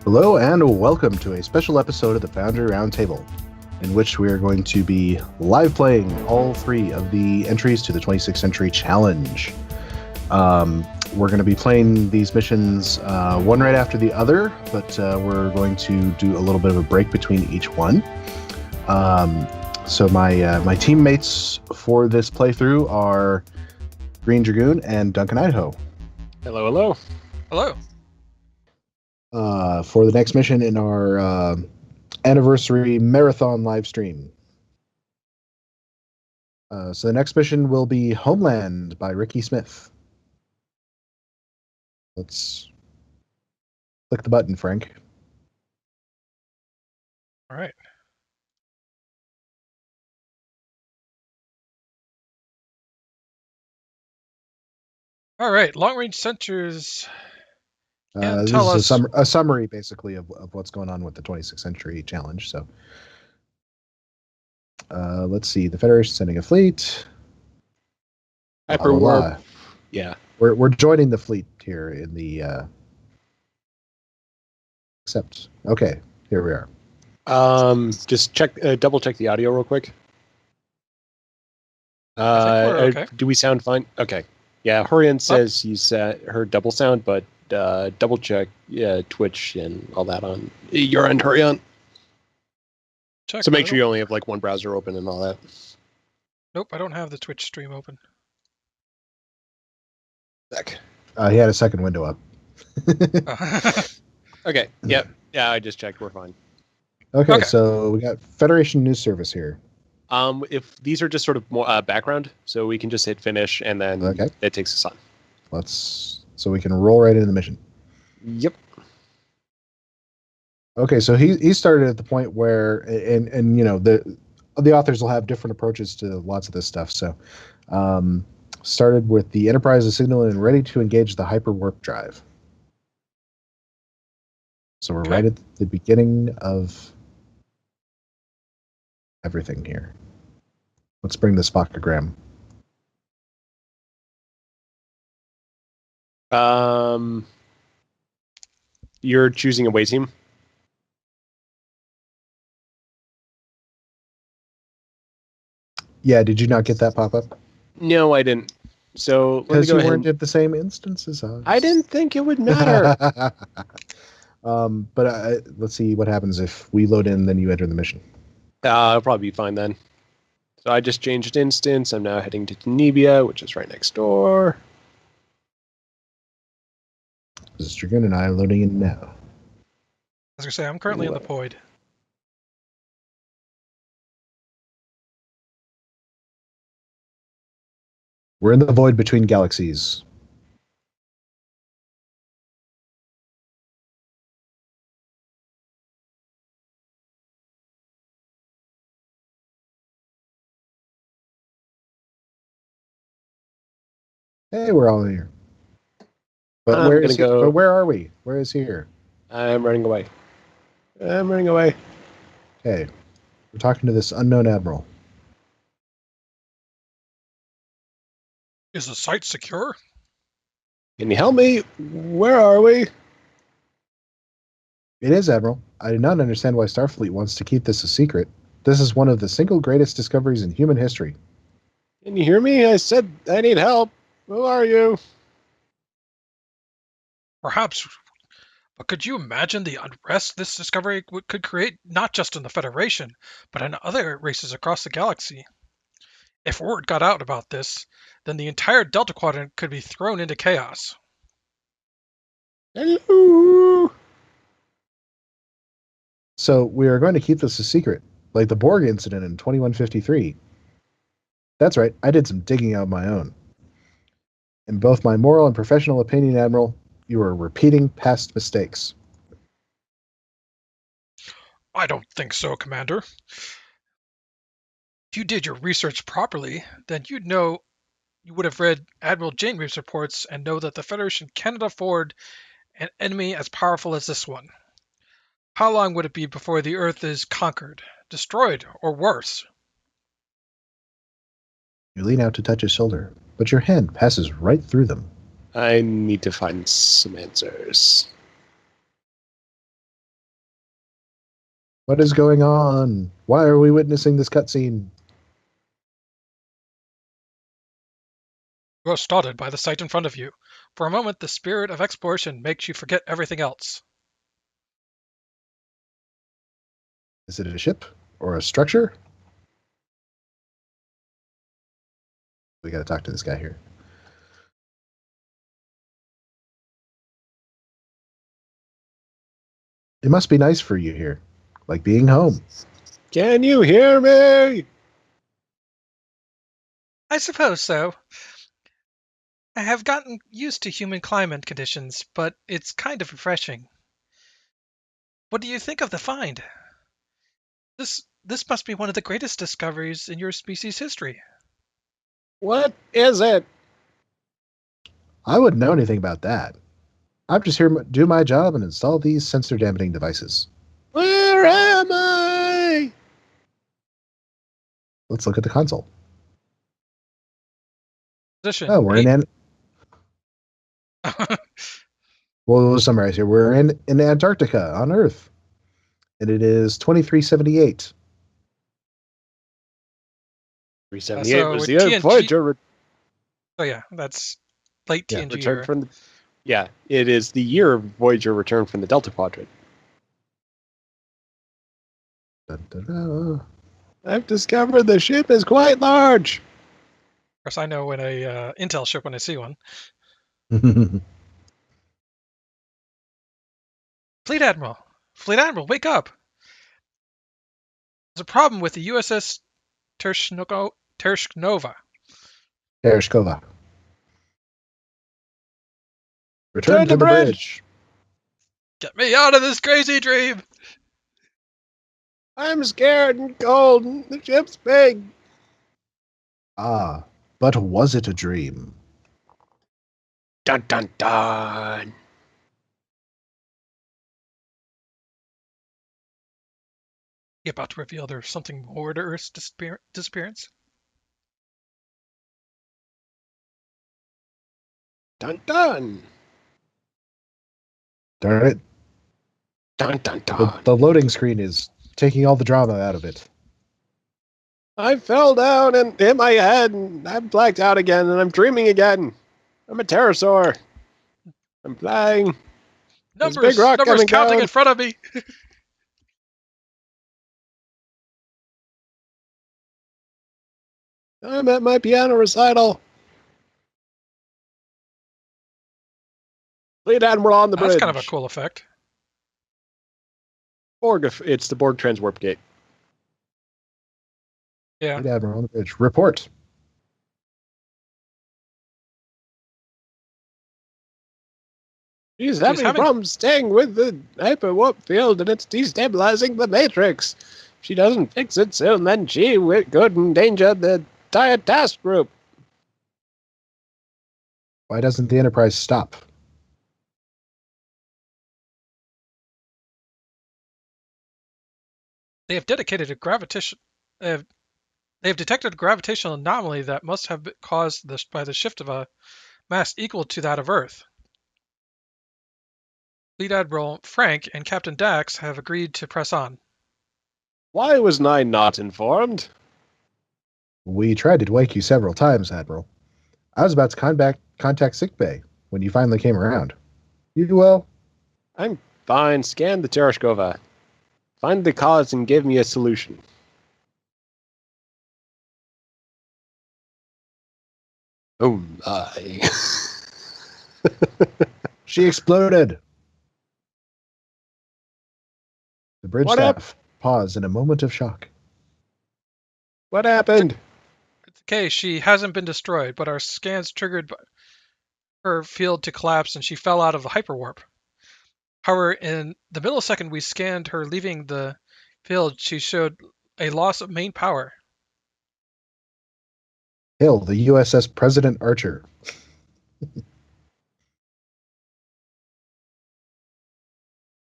Hello and welcome to a special episode of the Foundry Roundtable, in which we are going to be live playing all 3 of the entries to the 26th Century Challenge. We're going to be playing these missions one right after the other, but we're going to do a little bit of a break between each one. So my teammates for this playthrough are Greendragoon and DuncanIdaho. Hello, hello. Hello. For the next mission in our anniversary marathon live stream. So the next mission will be Homeland by Ricky Smith. Let's click the button, Frank. All right. All right. Long-range sensors. This tell is us a summary, basically, of what's going on with the 26th Century Challenge. So, let's see. The Federation sending a fleet. Hyperwarp. Yeah. We're joining the fleet here in the. Except, okay, here we are. Just double check the audio real quick. I think we're okay. Do we sound fine? Okay. Yeah, Horian says he's heard double sound, but double check Twitch and all that on your end, Horian. Check. So make sure you only have like one browser open and all that. Nope, I don't have the Twitch stream open. Heck. He had a second window up. Okay. Yep. Yeah, I just checked. We're fine. Okay, so we got Federation News Service here. If these are just sort of more background, so we can just hit finish and then it takes us on. So we can roll right into the mission. Yep. Okay, so he started at the point where, and you know, the authors will have different approaches to lots of this stuff. So, started with the Enterprise is signaling and ready to engage the hyperwarp drive. So we're right at the beginning of everything here. Let's bring the Spockogram. You're choosing away team? Yeah, did you not get that pop-up? No, I didn't. So because you weren't at the same instance as us. I didn't think it would matter. But let's see what happens if we load in, then you enter the mission. It'll probably be fine then. So I just changed instance. I'm now heading to Tenebia, which is right next door. This is Dragoon and I are loading in now. I was gonna say I'm currently in the void. We're in the void between galaxies. Hey, we're all here. But where are we? Where is here? I'm running away. Okay, we're talking to this unknown admiral. Is the site secure? Can you help me? Where are we? It is, Admiral. I do not understand why Starfleet wants to keep this a secret. This is one of the single greatest discoveries in human history. Can you hear me? I said I need help. Who are you? Perhaps. But could you imagine the unrest this discovery could create, not just in the Federation, but in other races across the galaxy? If word got out about this, then the entire Delta Quadrant could be thrown into chaos. Hello. So we are going to keep this a secret, like the Borg incident in 2153. That's right, I did some digging out of my own. In both my moral and professional opinion, Admiral, you are repeating past mistakes. I don't think so, Commander. If you did your research properly, then you would have read Admiral Janewave's reports and know that the Federation cannot afford an enemy as powerful as this one. How long would it be before the Earth is conquered, destroyed, or worse? You lean out to touch his shoulder, but your hand passes right through them. I need to find some answers. What is going on? Why are we witnessing this cutscene? You are startled by the sight in front of you. For a moment, the spirit of exploration makes you forget everything else. Is it a ship or a structure? We got to talk to this guy here. It must be nice for you here, like being home. Can you hear me? I suppose so. I have gotten used to human climate conditions, but it's kind of refreshing. What do you think of the find? This must be one of the greatest discoveries in your species' history. What is it? I wouldn't know anything about that. I'm just here to do my job and install these sensor dampening devices. Where am I? Let's look at the console. Position. Oh, we're in Well, we'll summarize here. We're in Antarctica on Earth, and it is 2378. 378 So was with the year TNG Voyager Oh yeah, that's late Yeah, TNG returned era. from the. Yeah, it is the year Voyager returned from the Delta Quadrant. Dun, dun, dun. I've discovered the ship is quite large. Of course, I know when a Intel ship when I see one. Fleet Admiral, wake up! There's a problem with the USS Tershkova. Tereshkova. Return Turn to the bridge. Get me out of this crazy dream! I'm scared and cold. And the ship's big. Ah, but was it a dream? Dun dun dun. You about to reveal there's something more to Earth's disappearance? Dun dun. Darn it. Dun dun The, dun. the loading screen is taking all the drama out of it. I fell down and hit my head, and I'm blacked out again, and I'm dreaming again. I'm a pterosaur. I'm flying. There's a big rock Numbers coming counting down. in front of me! I'm at my piano recital. Fleet Admiral on the That's bridge. kind of a cool effect. Borg. It's the Borg transwarp gate. Yeah. Fleet Admiral on the bridge. Report. She's having problems staying with the hyperwarp field, and it's destabilizing the Matrix. If she doesn't fix it soon, then she could endanger the entire task group. Why doesn't the Enterprise stop? They have dedicated a gravitation. They have detected a gravitational anomaly that must have been caused by the shift of a mass equal to that of Earth. Fleet Admiral Frank and Captain Dax have agreed to press on. Why was I not informed? We tried to wake you several times, Admiral. I was about to contact sickbay when you finally came around. You well? I'm fine. Scan the Tereshkova. Find the cause and give me a solution. Oh my. She exploded. The bridge staff paused in a moment of shock. What happened? It's okay, she hasn't been destroyed, but our scans triggered her field to collapse and she fell out of the hyperwarp. However, in the millisecond we scanned her leaving the field, she showed a loss of main power. Hail the USS President Archer.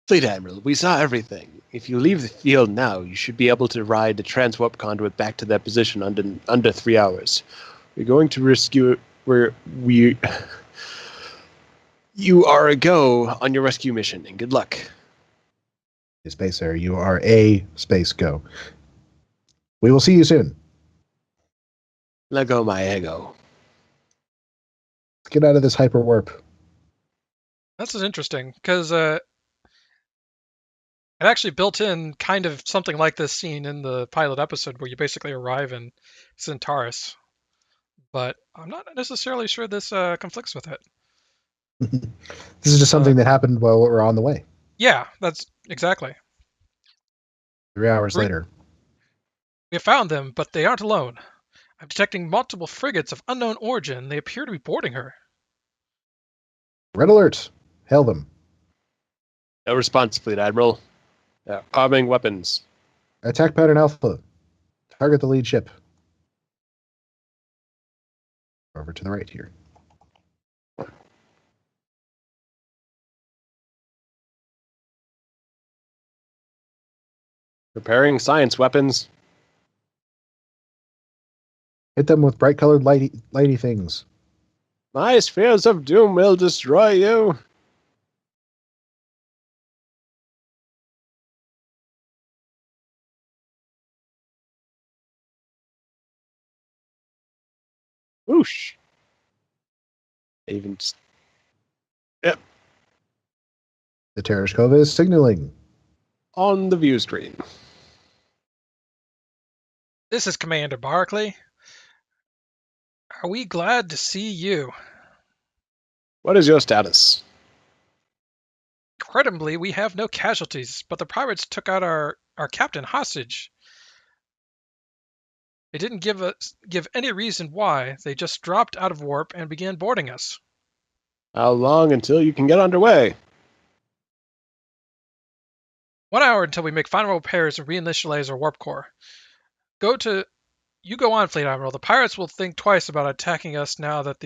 Fleet Admiral, we saw everything. If you leave the field now, you should be able to ride the transwarp conduit back to that position under 3 hours. We're going to rescue... You are a go on your rescue mission, and good luck. Space Air, you are a Space Go. We will see you soon. Let go my ego. Get out of this hyper warp. This is interesting because it actually built in kind of something like this scene in the pilot episode where you basically arrive in Centaurus. But I'm not necessarily sure this conflicts with it. This is just something that happened while we're on the way. Yeah, that's exactly. 3 hours later. We have found them, but they aren't alone. I'm detecting multiple frigates of unknown origin. They appear to be boarding her. Red alert. Hail them. No response, Fleet Admiral. Arming weapons. Attack pattern Alpha. Target the lead ship. Over to the right here. Preparing science weapons. Hit them with bright-colored lighty things. My spheres of doom will destroy you. Whoosh. Even just... Yep. The Tereshkova is signaling. On the view screen. This is Commander Barclay. Are we glad to see you? What is your status? Incredibly, we have no casualties, but the pirates took out our captain hostage. They didn't give any reason why. They just dropped out of warp and began boarding us. How long until you can get underway? 1 hour until we make final repairs and reinitialize our warp core. You go on, Fleet Admiral. The pirates will think twice about attacking us now that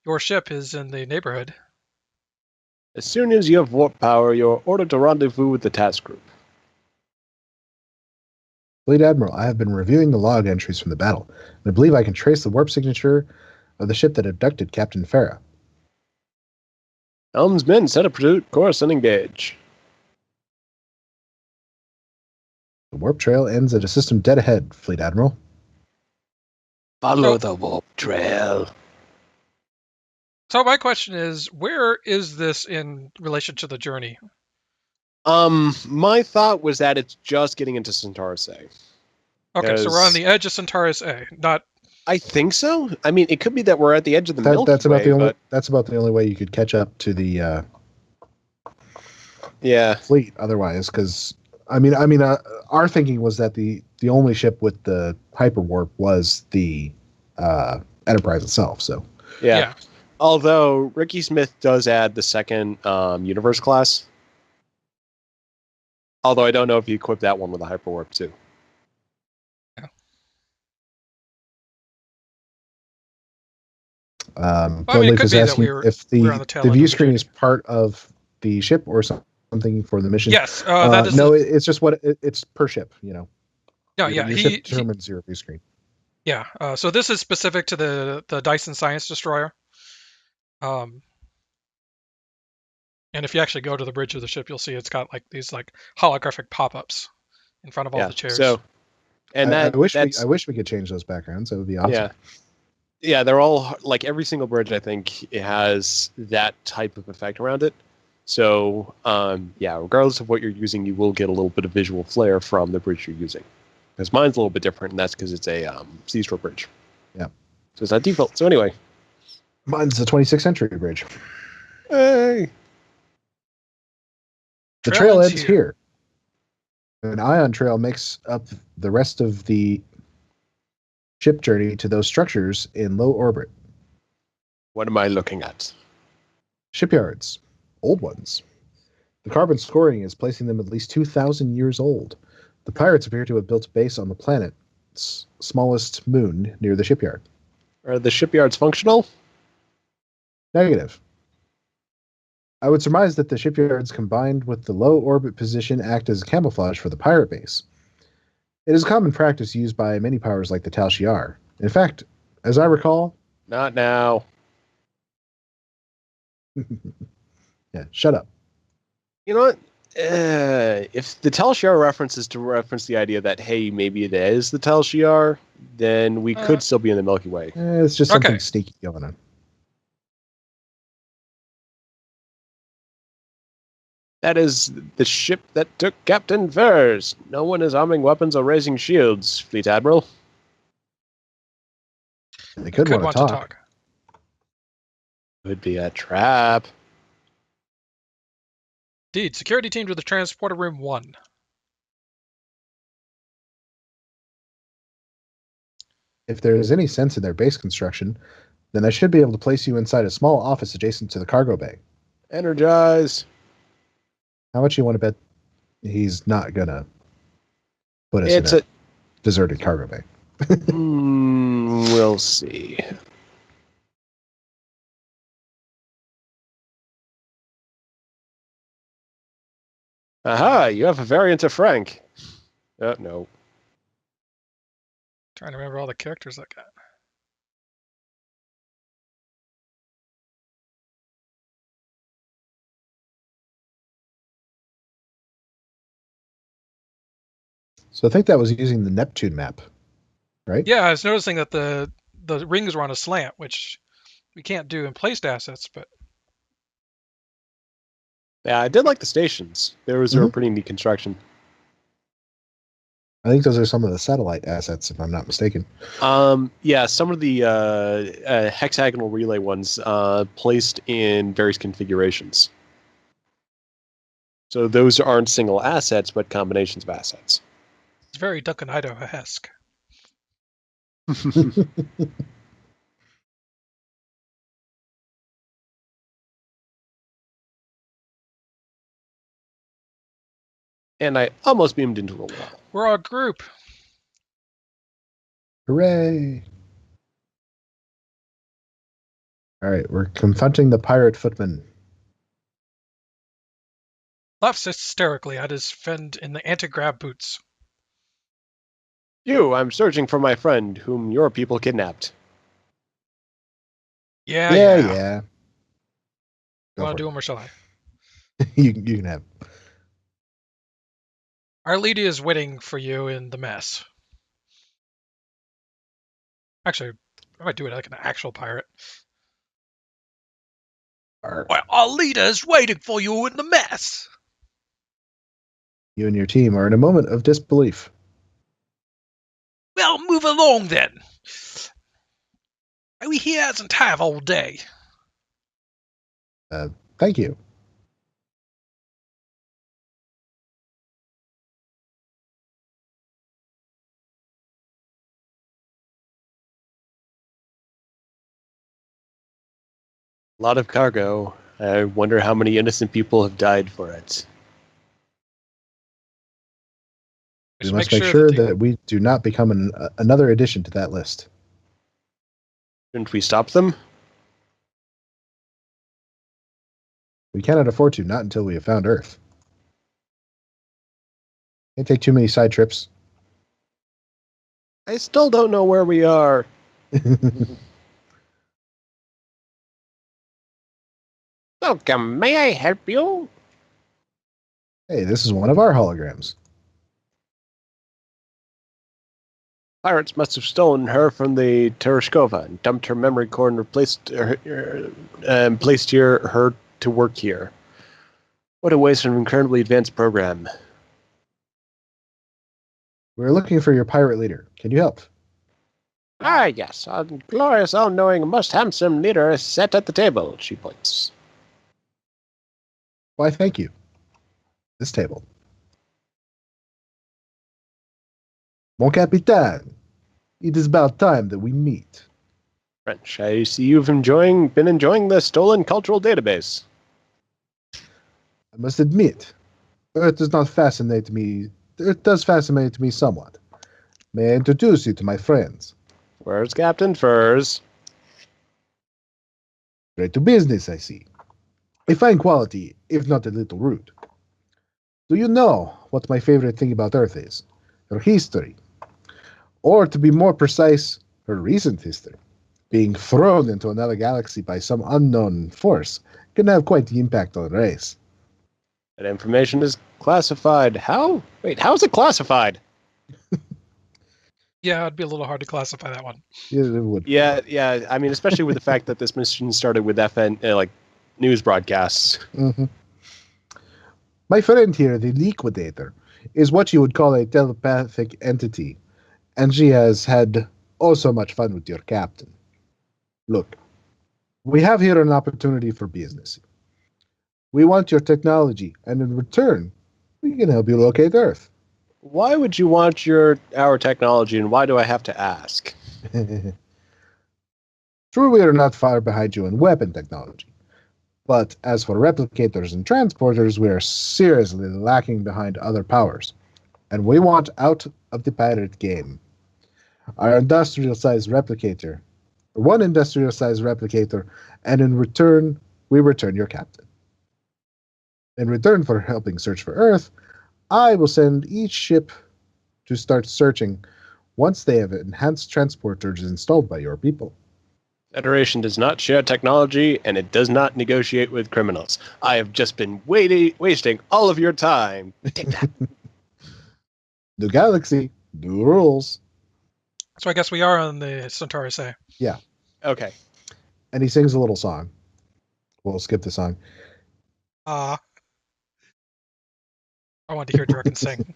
your ship is in the neighborhood. As soon as you have warp power, you're ordered to rendezvous with the task group. Fleet Admiral, I have been reviewing the log entries from the battle, and I believe I can trace the warp signature of the ship that abducted Captain Farah. Helmsman, set a pursuit course and engage. The warp trail ends at a system dead ahead, Fleet Admiral. Follow the warp trail. So my question is, where is this in relation to the journey? My thought was that it's just getting into Centaurus A. Okay, so we're on the edge of Centaurus A, not... I think so. I mean, it could be that we're at the edge of the Milky That's about Way, that's about the only way you could catch up to the yeah, fleet otherwise, because our thinking was that the only ship with the hyperwarp was the Enterprise itself. So yeah. Although Ricky Smith does add the second Universe class. Although I don't know if you equip that one with a hyperwarp too. Leaf is asking if the view screen is part of the ship or something for the mission. Yes, it's just it's per ship. No, your ship determines your view screen. Yeah, so this is specific to the Dyson Science Destroyer. And if you actually go to the bridge of the ship, you'll see it's got these holographic pop-ups in front of all the chairs. So, and I wish we could change those backgrounds. That would be awesome. Yeah, they're all every single bridge. I think it has that type of effect around it. So, regardless of what you're using, you will get a little bit of visual flair from the bridge you're using. Because mine's a little bit different, and that's because it's a seashore bridge. Yeah. So it's not default. So anyway, mine's the 26th century bridge. Hey. The trail ends here. An ion trail makes up the rest of the ship journey to those structures in low orbit. What am I looking at? Shipyards. Old ones. The carbon scoring is placing them at least 2,000 years old. The pirates appear to have built a base on the planet's smallest moon near the shipyard. Are the shipyards functional? Negative. I would surmise that the shipyards combined with the low orbit position act as camouflage for the pirate base. It is a common practice used by many powers like the Tal Shiar. In fact, as I recall... Not now. Yeah, shut up. You know what? If the Tal Shiar reference is to reference the idea that, hey, maybe it is the Tal Shiar, then we could still be in the Milky Way. It's just something sneaky going on. That is the ship that took Captain Furs. No one is arming weapons or raising shields, Fleet Admiral. They could want to talk. Could be a trap. Indeed. Security team to the transporter room 1. If there is any sense in their base construction, then I should be able to place you inside a small office adjacent to the cargo bay. Energize. How much you want to bet he's not going to put us in a deserted cargo bay? We'll see. Aha, you have a variant of Frank. No. Trying to remember all the characters I got. So I think that was using the Neptune map, right? Yeah, I was noticing that the rings were on a slant, which we can't do in placed assets, but... Yeah, I did like the stations. There was a pretty neat construction. I think those are some of the satellite assets, if I'm not mistaken. Yeah, some of the hexagonal relay ones placed in various configurations. So those aren't single assets, but combinations of assets. It's very DuncanIdaho-esque. And I almost beamed into a wall. We're a group. Hooray! All right, we're confronting the pirate footman. Laughs hysterically at his friend in the anti-grav boots. I'm searching for my friend, whom your people kidnapped. Yeah. Want to do them or shall I? you can have. Our lady is waiting for you in the mess. Actually, I might do it like an actual pirate. Well, our leader is waiting for you in the mess. You and your team are in a moment of disbelief. Well, move along then. We here hasn't have all day. Thank you. A lot of cargo. I wonder how many innocent people have died for it. We must make sure that we do not become another addition to that list. Shouldn't we stop them? We cannot afford to, not until we have found Earth. Can't take too many side trips. I still don't know where we are. Welcome, may I help you? Hey, this is one of our holograms. Pirates must have stolen her from the Tereshkova and dumped her memory core and placed her to work here. What a waste of an incredibly advanced program. We're looking for your pirate leader. Can you help? Ah, yes. A glorious, all-knowing, most handsome leader is set at the table, she points. Why, thank you. This table. Mon capitaine, it is about time that we meet. French, I see you've been enjoying the stolen cultural database. I must admit, Earth does not fascinate me. It does fascinate me somewhat. May I introduce you to my friends? Where's Captain Furs? Straight to business, I see. A fine quality, if not a little rude. Do you know what my favorite thing about Earth is? Her history. Or, to be more precise, her recent history. Being thrown into another galaxy by some unknown force can have quite the impact on a race. That information is classified. How? Wait, how is it classified? Yeah, it'd be a little hard to classify that one. Yeah, it would. Yeah. I mean, especially with the fact that this mission started with FN, like news broadcasts. Mhm. My friend here, the Liquidator, is what you would call a telepathic entity, and she has had oh so much fun with your captain. Look, we have here an opportunity for business. We want your technology, and in return, we can help you locate Earth. Why would you want our technology, and why do I have to ask? True, we are not far behind you in weapon technology. But as for replicators and transporters, we are seriously lacking behind other powers. And we want out of the pirate game. Our industrial-sized replicator, one industrial-sized replicator, and in return, we return your captain. In return for helping search for Earth, I will send each ship to start searching once they have enhanced transporters installed by your people. Federation does not share technology, and it does not negotiate with criminals. I have just been wasting all of your time. Take that. New galaxy, new rules. So I guess we are on the Centaurus A. Yeah. Okay. And he sings a little song. We'll skip the song. I wanted to hear Drunken sing.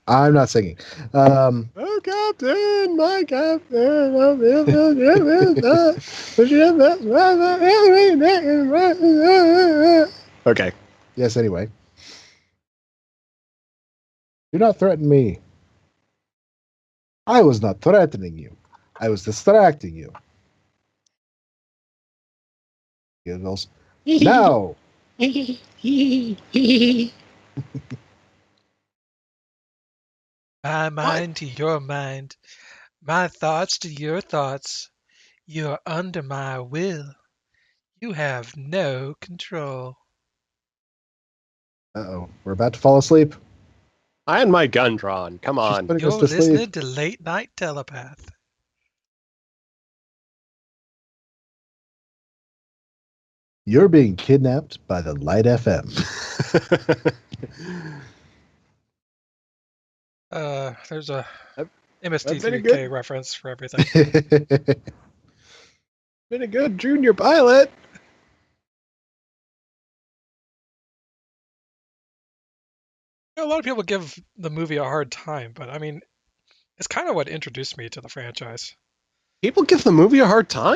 I'm not singing. Oh, Captain, my Captain. Okay. Yes, anyway. Do not threaten me. I was not threatening you. I was distracting you. Giggles. Now! My mind to your mind, my thoughts to your thoughts. You're under my will. You have no control. Uh-oh. We're about to fall asleep. I had my gun drawn. Come She's on. putting You're us to listening sleep. to Late Night Telepath. You're being kidnapped by the Light FM. There's a I've been a MST3K good- reference for everything. Been a good junior pilot. A lot of people give the movie a hard time, but I mean, it's kind of what introduced me to the franchise. People give the movie a hard time?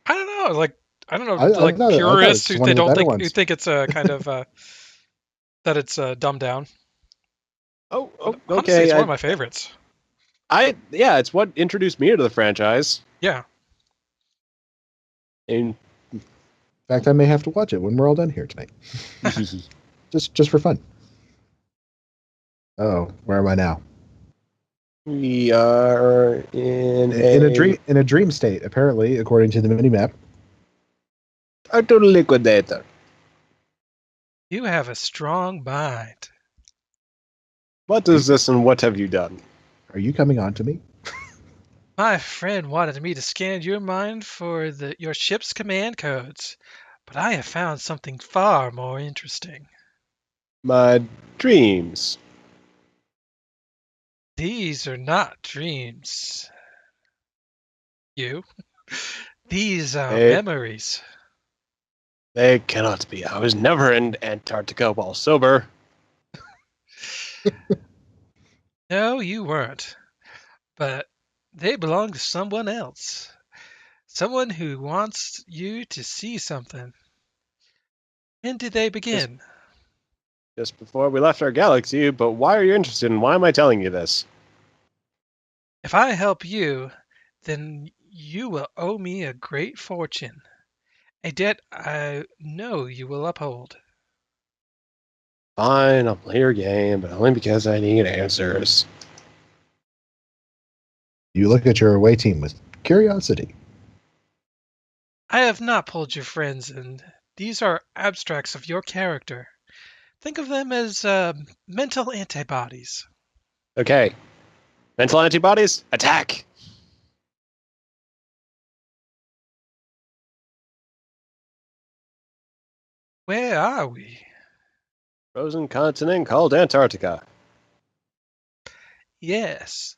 I don't know, like I don't know, I like thought purists it's who one they of the don't better think ones. who think it's a kind of that it's dumbed down. Oh, Honestly, okay. it's one of my favorites. It's what introduced me to the franchise. Yeah. And In fact, I may have to watch it when we're all done here tonight. Just for fun. Oh, where am I now? we are in In a dream state, apparently, according to the minimap. a liquidator. You have a strong mind. What is this and what have you done? Are you coming on to me? My friend wanted me to scan your mind for your ship's command codes, but I have found something far more interesting. My dreams. These are not dreams. You. These are Hey. memories. They cannot be. I was never in Antarctica while sober. No, you weren't. But they belong to someone else. Someone who wants you to see something. When did they begin? Just before we left our galaxy, but why are you interested and why am I telling you this? If I help you, then you will owe me a great fortune. A debt I know you will uphold. Fine, I'll play your game, but only because I need answers. You look at your away team with curiosity. I have not pulled your friends in These are abstracts of your character. Think of them as mental antibodies. Okay. Mental antibodies, attack! Where are we? Frozen continent called Antarctica. Yes,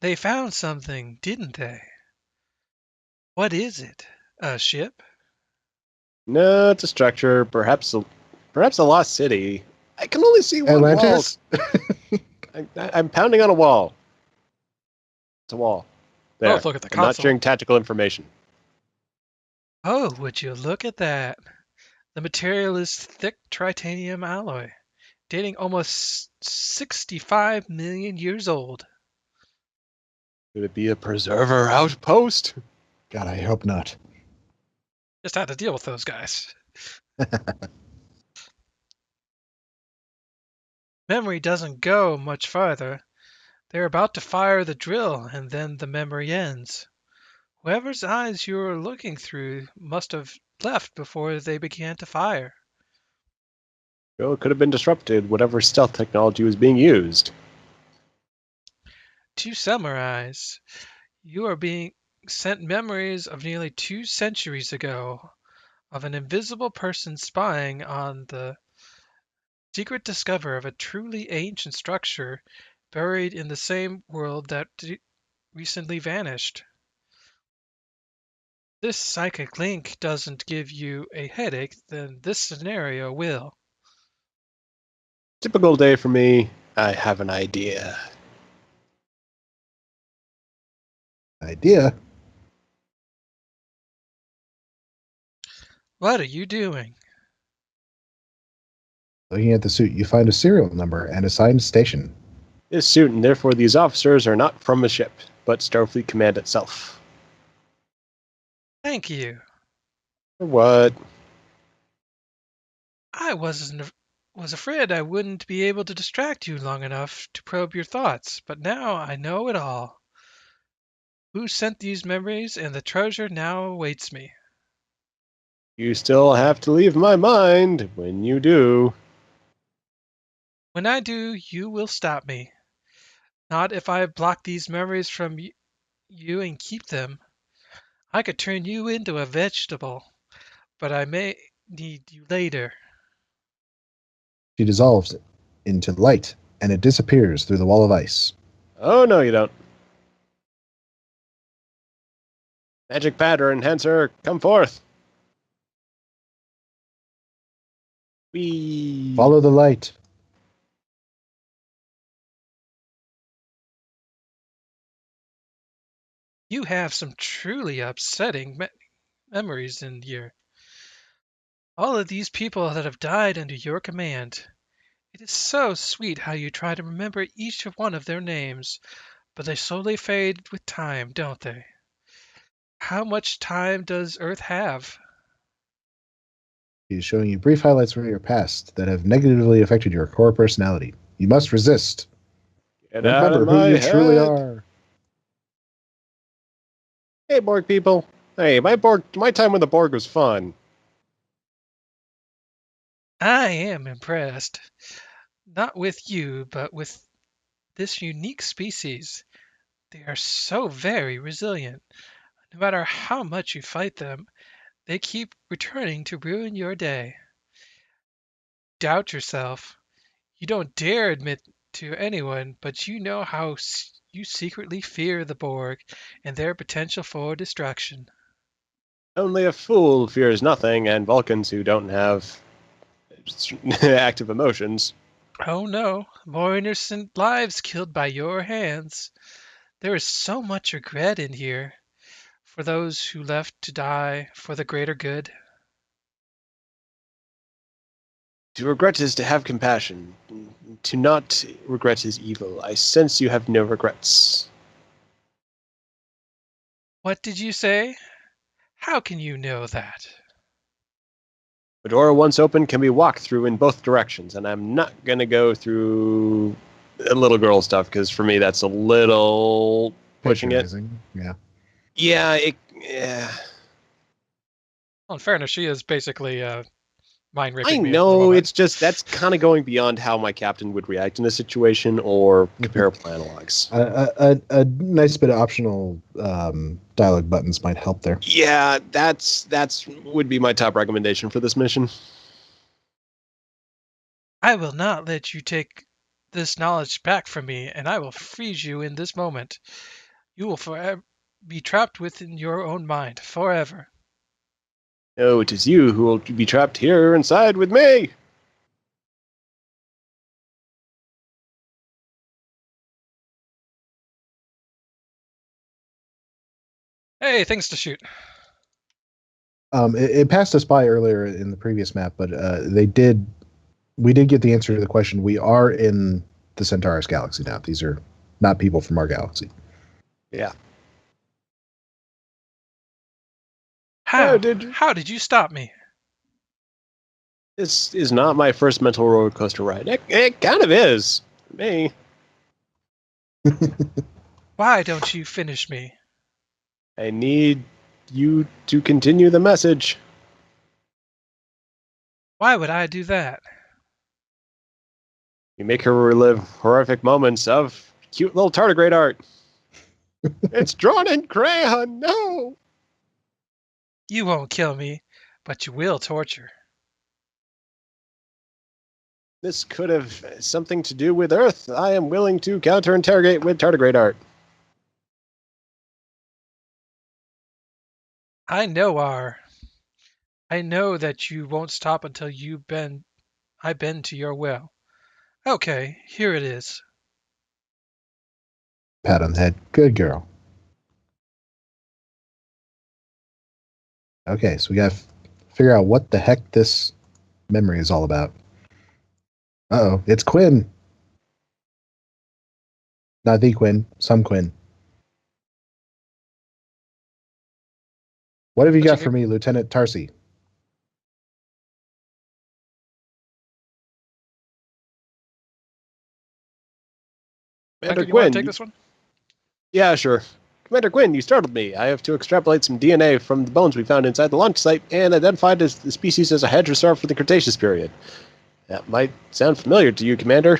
they found something, didn't they? What is it? A ship? No, it's a structure, perhaps a lost city. I can only see one Atlantis? wall. I'm pounding on a wall. It's a wall. There. Both look at the I'm not console. sharing tactical information. Oh, would you look at that? The material is thick titanium alloy, dating almost 65 million years old. Could it be a preserver outpost? God, I hope not. Just had to deal with those guys. Memory doesn't go much farther. They're about to fire the drill, and then the memory ends. Whoever's eyes you're looking through must have left before they began to fire. Well, it could have been disrupted, whatever stealth technology was being used. To summarize, you are being sent memories of nearly 2 centuries ago of an invisible person spying on the secret discovery of a truly ancient structure buried in the same world that recently vanished. This psychic link doesn't give you a headache, then this scenario will. Typical day for me. I have an idea. Idea? What are you doing? Looking at the suit, you find a serial number and assigned station. This suit, and therefore these officers, are not from a ship, but Starfleet Command itself. Thank you. For what? I was afraid I wouldn't be able to distract you long enough to probe your thoughts, but now I know it all. Who sent these memories, and the treasure now awaits me. You still have to leave my mind when you do. When I do, you will stop me. Not if I block these memories from you and keep them. I could turn you into a vegetable, but I may need you later. She dissolves into light, and it disappears through the wall of ice. Oh, no, you don't. Magic pattern enhancer, come forth. We Follow the light. You have some truly upsetting memories in here. All of these people that have died under your command. It is so sweet how you try to remember each of one of their names, but they slowly fade with time, don't they? How much time does Earth have? She is showing you brief highlights from your past that have negatively affected your core personality. You must resist. Get out Remember of who my you head. truly are. Hey, Borg people. Hey, my time with the Borg was fun. I am impressed. Not with you, but with this unique species. They are so very resilient. No matter how much you fight them, they keep returning to ruin your day. Doubt yourself. You don't dare admit to anyone, but you know how you secretly fear the Borg and their potential for destruction. Only a fool fears nothing, and Vulcans who don't have active emotions. Oh no, more innocent lives killed by your hands. There is so much regret in here for those who left to die for the greater good. To regret is to have compassion. To not regret is evil. I sense you have no regrets. What did you say? How can you know that? The door once open can be walked through in both directions, and I'm not going to go through little girl stuff, because for me that's a little pushing it. Patronizing. Yeah. Yeah. Well, in fairness, she is basically mind I raping me at the know, moment. it's just that's kind of going beyond how my captain would react in this situation or comparable analogs. A nice bit of optional dialogue buttons might help there. Yeah, that's would be my top recommendation for this mission. I will not let you take this knowledge back from me, and I will freeze you in this moment. You will forever be trapped within your own mind, forever. No, it is you who will be trapped here inside with me. Hey, things to shoot. It passed us by earlier in the previous map, but we did get the answer to the question. We are in the Centaurus galaxy now. These are not people from our galaxy. Yeah. How? Did How did you stop me? this is not my first mental roller coaster ride. It kind of is for me. Why don't you finish me? I need you to continue the message. Why would I do that? You make her relive horrific moments of cute little tardigrade art. It's drawn in crayon. No. You won't kill me, but you will torture. This could have something to do with Earth. I am willing to counter-interrogate with tardigrade art. I know that you won't stop until I bend to your will. Okay, here it is. Pat on the head. Good girl. Okay, so we got to figure out what the heck this memory is all about. Uh-oh, it's Quinn. Not the Quinn, some Quinn. What have you got for me, Lieutenant Tarsi? Commander You want to Quinn. take this one? Yeah, sure. Commander Quinn, you startled me. I have to extrapolate some DNA from the bones we found inside the launch site and identified as the species as a hedge reserved for the Cretaceous period. That might sound familiar to you, Commander.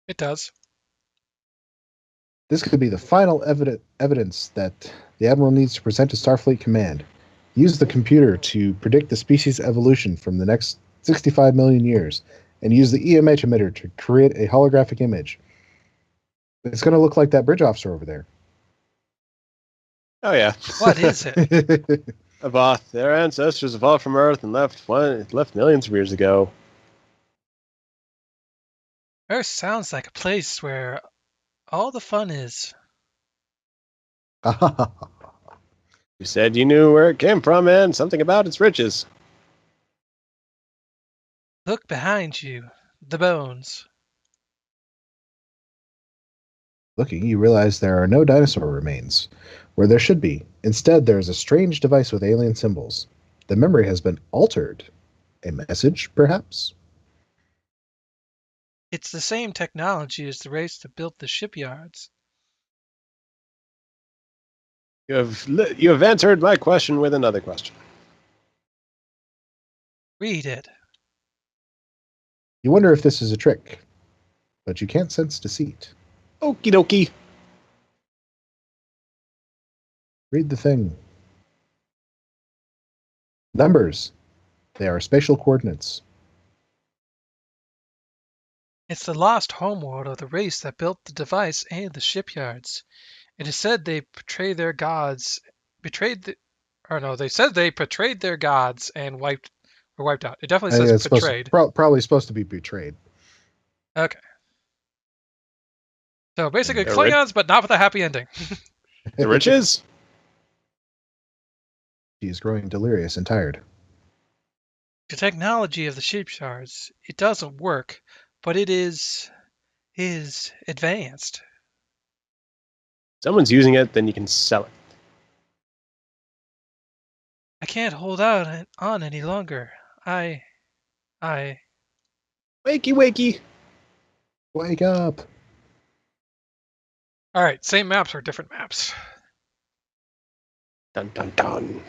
It does. This could be the final evidence that the Admiral needs to present to Starfleet Command. Use the computer to predict the species' evolution from the next 65 million years, and use the EMH emitter to create a holographic image. It's going to look like that bridge officer over there. Oh, yeah. What is it? Avoth, their ancestors evolved from Earth and left millions of years ago. Earth sounds like a place where all the fun is. You said you knew where it came from and something about its riches. Look behind you. The bones. Looking, you realize there are no dinosaur remains, where there should be. Instead, there is a strange device with alien symbols. The memory has been altered. A message, perhaps? It's the same technology as the race that built the shipyards. You have answered my question with another question. Read it. You wonder if this is a trick, but you can't sense deceit. Okie dokie. Read the thing. Numbers. They are spatial coordinates. It's the lost homeworld of the race that built the device and the shipyards. It is said they betrayed their gods, they said they betrayed their gods and wiped out. It definitely says betrayed. Probably supposed to be betrayed. Okay. So basically They're Klingons, but not with a happy ending. The riches? She is growing delirious and tired. The technology of the shipyards, it doesn't work, but it is advanced. Someone's using it, then you can sell it. I can't hold out on any longer. I Wakey, wakey. Wake up. All right, same maps or different maps? Dun dun dun.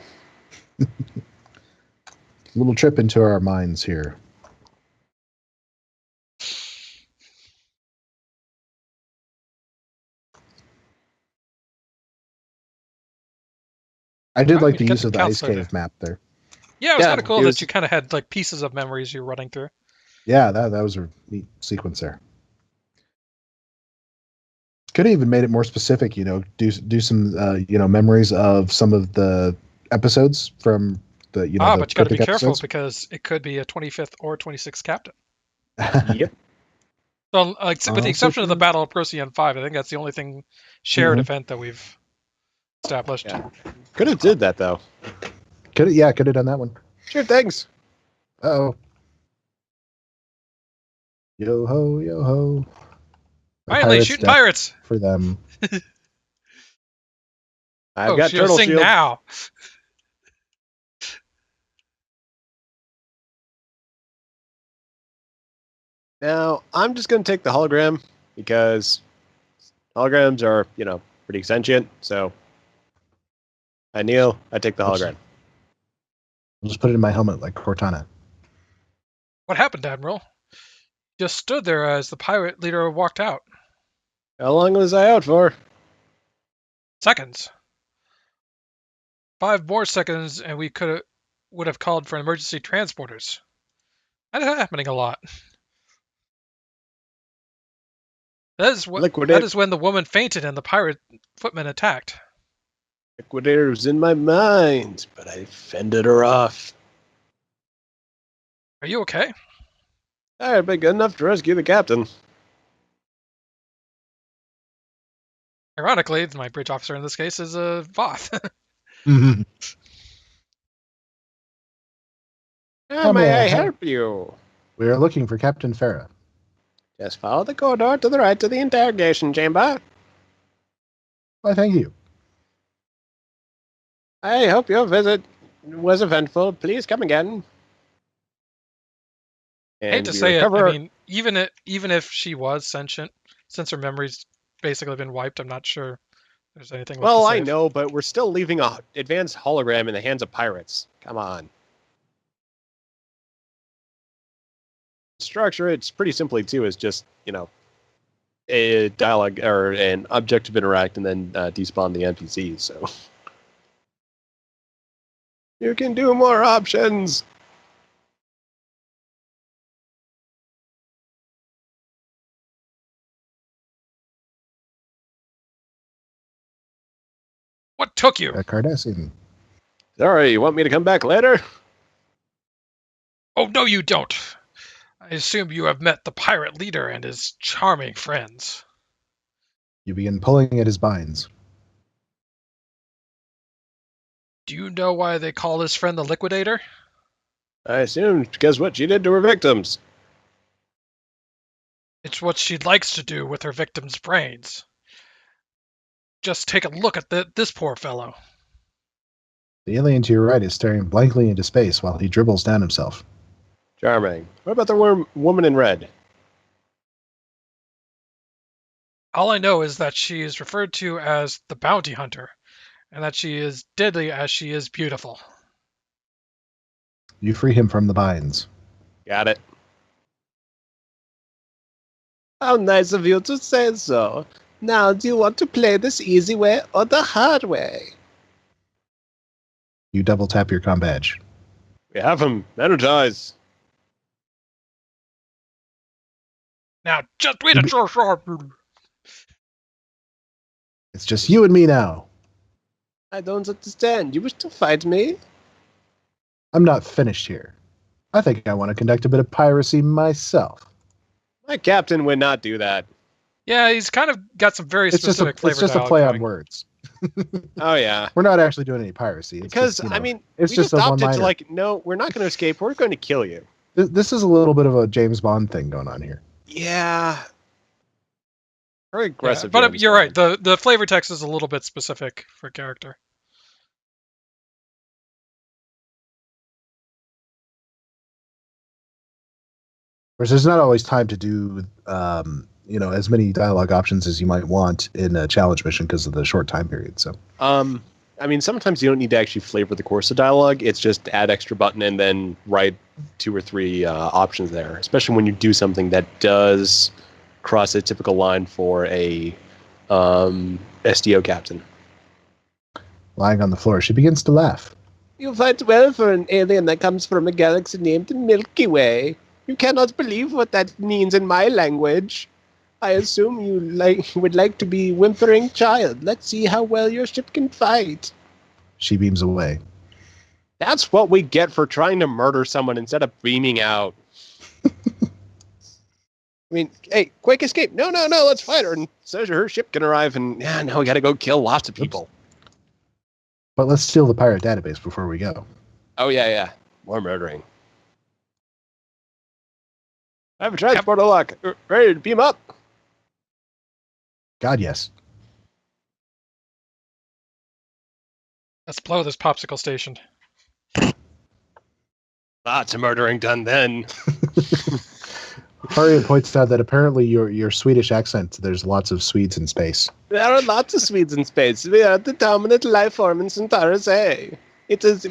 Little trip into our minds here. I did Remind like me to the get use the of the ice counselor cave map there. Yeah, it was Yeah, kind of cool it that was- you kind of had like pieces of memories you were running through. Yeah, that was a neat sequence there. Could have even made it more specific, do some memories of some of the episodes from the the But you got to be cryptic careful episodes. because it could be a 25th or 26th captain. Yep. So, with the Also exception of the true. Battle of Procyon 5, I think that's the only thing shared Mhm. event that we've established. Yeah. Could have did that though. Could have done that one. Sure, thanks. Uh-oh. Yo ho, yo ho. The Finally, pirates shooting death pirates! for them. I've got she'll turtle sing shield. now. Now I'm just gonna take the hologram because holograms are, pretty sentient. So I kneel. I take the hologram. I'll just put it in my helmet like Cortana. What happened, Admiral? Just stood there as the pirate leader walked out. How long was I out for? Seconds. 5 more seconds, and we would have called for emergency transporters. That is happening a lot. That is when the woman fainted and the pirate footmen attacked. Liquidator was in my mind, but I fended her off. Are you okay? I'd been good enough to rescue the captain. Ironically, my bridge officer in this case is a Voth. How may I help you? We are looking for Captain Farah. Just follow the corridor to the right to the interrogation chamber. Why, thank you. I hope your visit was eventful. Please come again. I hate to say it. I mean, even if she was sentient, since her memory's basically been wiped, I'm not sure there's anything left Well, to I save. know, but we're still leaving a advanced hologram in the hands of pirates. Come on. Structure, it's pretty simply too, is just, a dialogue or an objective interact and then despawn the NPCs. So you can do more options. What took you? Cardassian. Sorry, you want me to come back later? Oh, no, you don't. I assume you have met the pirate leader and his charming friends. You begin pulling at his binds. Do you know why they call his friend the Liquidator? I assume because what she did to her victims. It's what she likes to do with her victims' brains. Just take a look at this poor fellow. The alien to your right is staring blankly into space while he dribbles down himself. Charming. What about the woman in red? All I know is that she is referred to as the bounty hunter, and that she is deadly as she is beautiful. You free him from the binds. Got it. How nice of you to say so. Now, do you want to play this easy way or the hard way? You double tap your comm badge. We have him. Energize. Now, just wait a short. It's just you and me now. I don't understand. You wish to fight me? I'm not finished here. I think I want to conduct a bit of piracy myself. My captain would not do that. Yeah, he's kind of got some very specific flavor. It's just a play on words. Oh, yeah. We're not actually doing any piracy. It's Because, just, it's we just opted one-liner. to, like, no, we're not going to escape. We're going to kill you. This is a little bit of a James Bond thing going on here. Yeah. Very aggressive. Yeah, but James you're Bond. right. The flavor text is a little bit specific for character. Whereas there's not always time to do, as many dialogue options as you might want in a challenge mission because of the short time period. So, I mean, sometimes you don't need to actually flavor the course of dialogue. It's just add extra button and then write 2 or 3 options there, especially when you do something that does cross a typical line for a SDO captain. Lying on the floor, she begins to laugh. You fight well for an alien that comes from a galaxy named Milky Way. You cannot believe what that means in my language. I assume you would like to be whimpering child. Let's see how well your ship can fight. She beams away. That's what we get for trying to murder someone instead of beaming out. I mean, hey, quick escape. No, let's fight her. And so her ship can arrive, and now we got to go kill lots of people. Oops. But let's steal the pirate database before we go. Oh, yeah. More murdering. I have a transporter lock. Ready to beam up. God, yes. Let's blow this popsicle station. Lots of murdering done then. Arian points out that apparently your Swedish accent, there's lots of Swedes in space. There are lots of Swedes in space. We are the dominant life form in Centaurus A. It is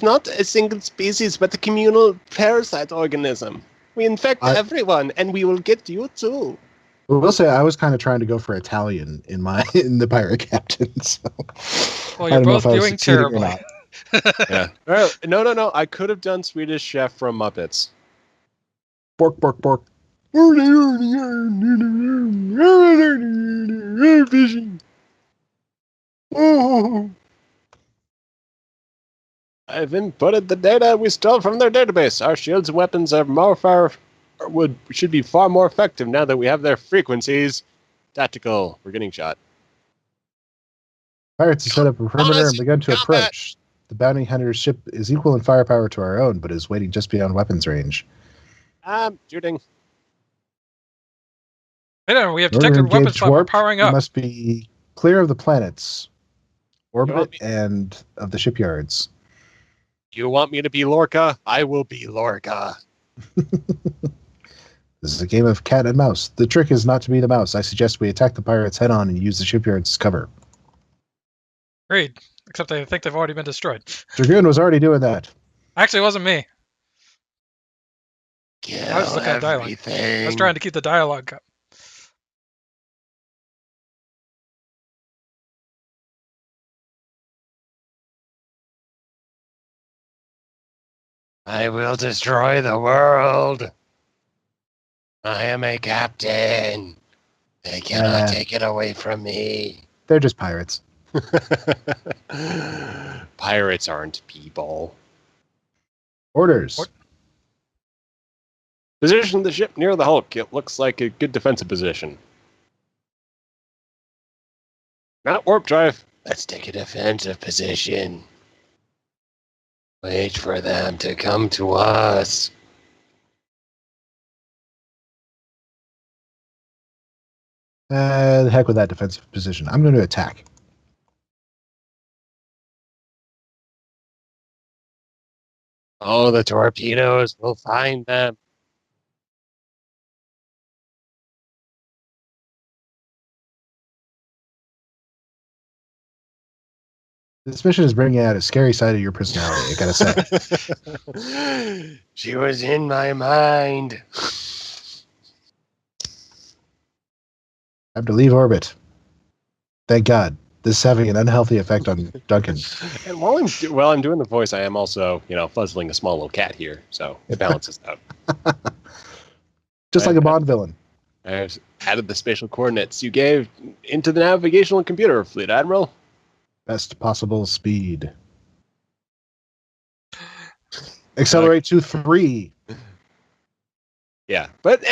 not a single species, but a communal parasite organism. We infect everyone, and we will get you too. I will say I was kind of trying to go for Italian in the pirate captain. So Well, you're both doing terribly. Yeah. No. I could have done Swedish Chef from Muppets. Bork, bork, bork. I've inputted the data we stole from their database. Our shields and weapons are should be far more effective now that we have their frequencies. Tactical. We're getting shot. Pirates have set up a perimeter and begun to approach. The bounty hunter's ship is equal in firepower to our own, but is waiting just beyond weapons range. I'm shooting. I know, we have detected weapons from powering up. You must be clear of the planets, orbit, and of the shipyards. You want me to be Lorca? I will be Lorca. This is a game of cat and mouse. The trick is not to be the mouse. I suggest we attack the pirates head on and use the shipyards as cover. Agreed. Except I think they've already been destroyed. Dragoon was already doing that. Actually, it wasn't me. Kill I was looking at dialogue. I was trying to keep the dialogue up. I will destroy the world. I am a captain. They cannot take it away from me. They're just pirates. Pirates aren't people. Orders. Position the ship near the Hulk. It looks like a good defensive position. Not warp drive. Let's take a defensive position. Wait for them to come to us. The heck with that defensive position. I'm going to attack. Oh, the torpedoes. We'll find them. This mission is bringing out a scary side of your personality, I gotta say. She was in my mind. Time to leave orbit. Thank God. This is having an unhealthy effect on Duncan. And while I'm doing the voice, I am also, fuzzling a small little cat here, so it balances out. Just like a Bond villain. I've added the spatial coordinates you gave into the navigational computer, Fleet Admiral. Best possible speed. Accelerate to 3. Yeah, but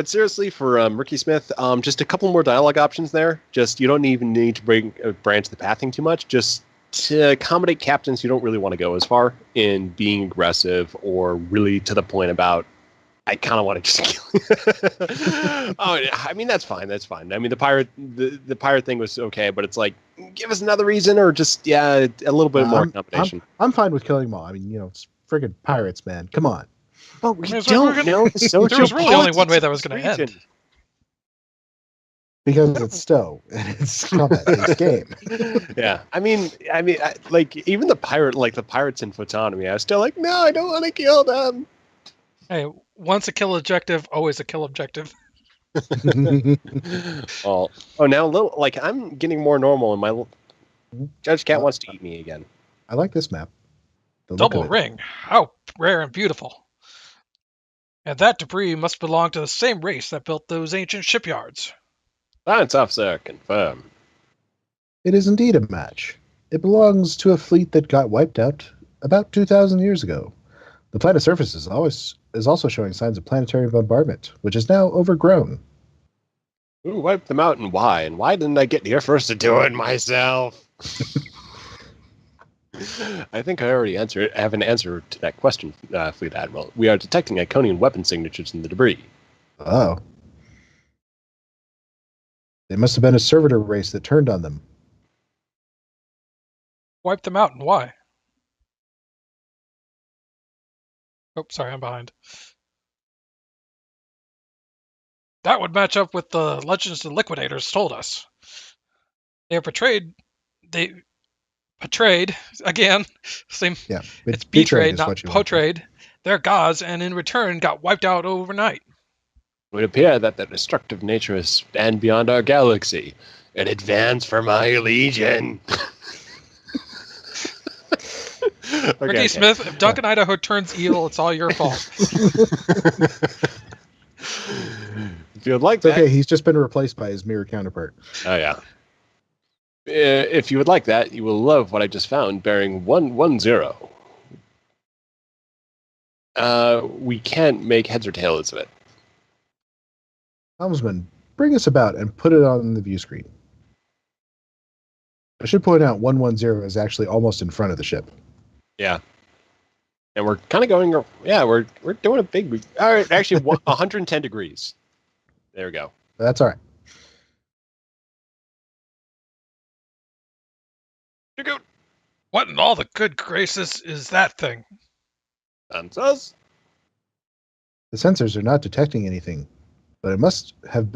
seriously, for Ricky Smith, just a couple more dialogue options there. Just you don't even need to branch the pathing too much. Just to accommodate captains, you don't really want to go as far in being aggressive or really to the point about, I kind of want to just kill. Oh, I mean that's fine. That's fine. I mean the pirate thing was okay, but it's like give us another reason or just a little bit more accommodation. I'm fine with killing them all. I mean it's friggin' pirates, man. Come on. But we don't know. There was really only one way that was going to end. Because it's Stowe and it's combat-based game. Yeah, I mean, like even the pirates in Photonomy, I was still like, no, I don't want to kill them. Hey, once a kill objective, always a kill objective. Oh, now a little like I'm getting more normal, and my Judge Cat wants to eat me again. I like this map. The look Double of it. ring. How rare and beautiful. And that debris must belong to the same race that built those ancient shipyards. Science officer, confirm. It is indeed a match. It belongs to a fleet that got wiped out about 2,000 years ago. The planet's surface is also showing signs of planetary bombardment, which is now overgrown. Who wiped them out and why? And why didn't I get here first to do it myself? I think I already have an answer to that question, Fleet Admiral. We are detecting Iconian weapon signatures in the debris. Oh. They must have been a servitor race that turned on them. Wipe them out, and why? Oh, sorry, I'm behind. That would match up with the legends the Liquidators told us. They are portrayed again. Same. Yeah, It's betrayed, is not what you want. portrayed. They're gods, and in return got wiped out overnight. It would appear that the destructive nature has spanned beyond our galaxy. An advance for my legion. Ricky Smith, if Duncan Idaho turns evil, it's all your fault. If you'd like that, Okay, he's just been replaced by his mirror counterpart. oh yeah. If you would like that, you will love what I just found, bearing 110. We can't make heads or tails of it. Helmsman, bring us about and put it on the view screen. I should point out 110 is actually almost in front of the ship. Yeah. And we're kind of going, yeah, we're doing a big, all right, actually 110 degrees. There we go. That's all right. You go. What in all the good graces is that thing? Sensors? The sensors are not detecting anything, but it must have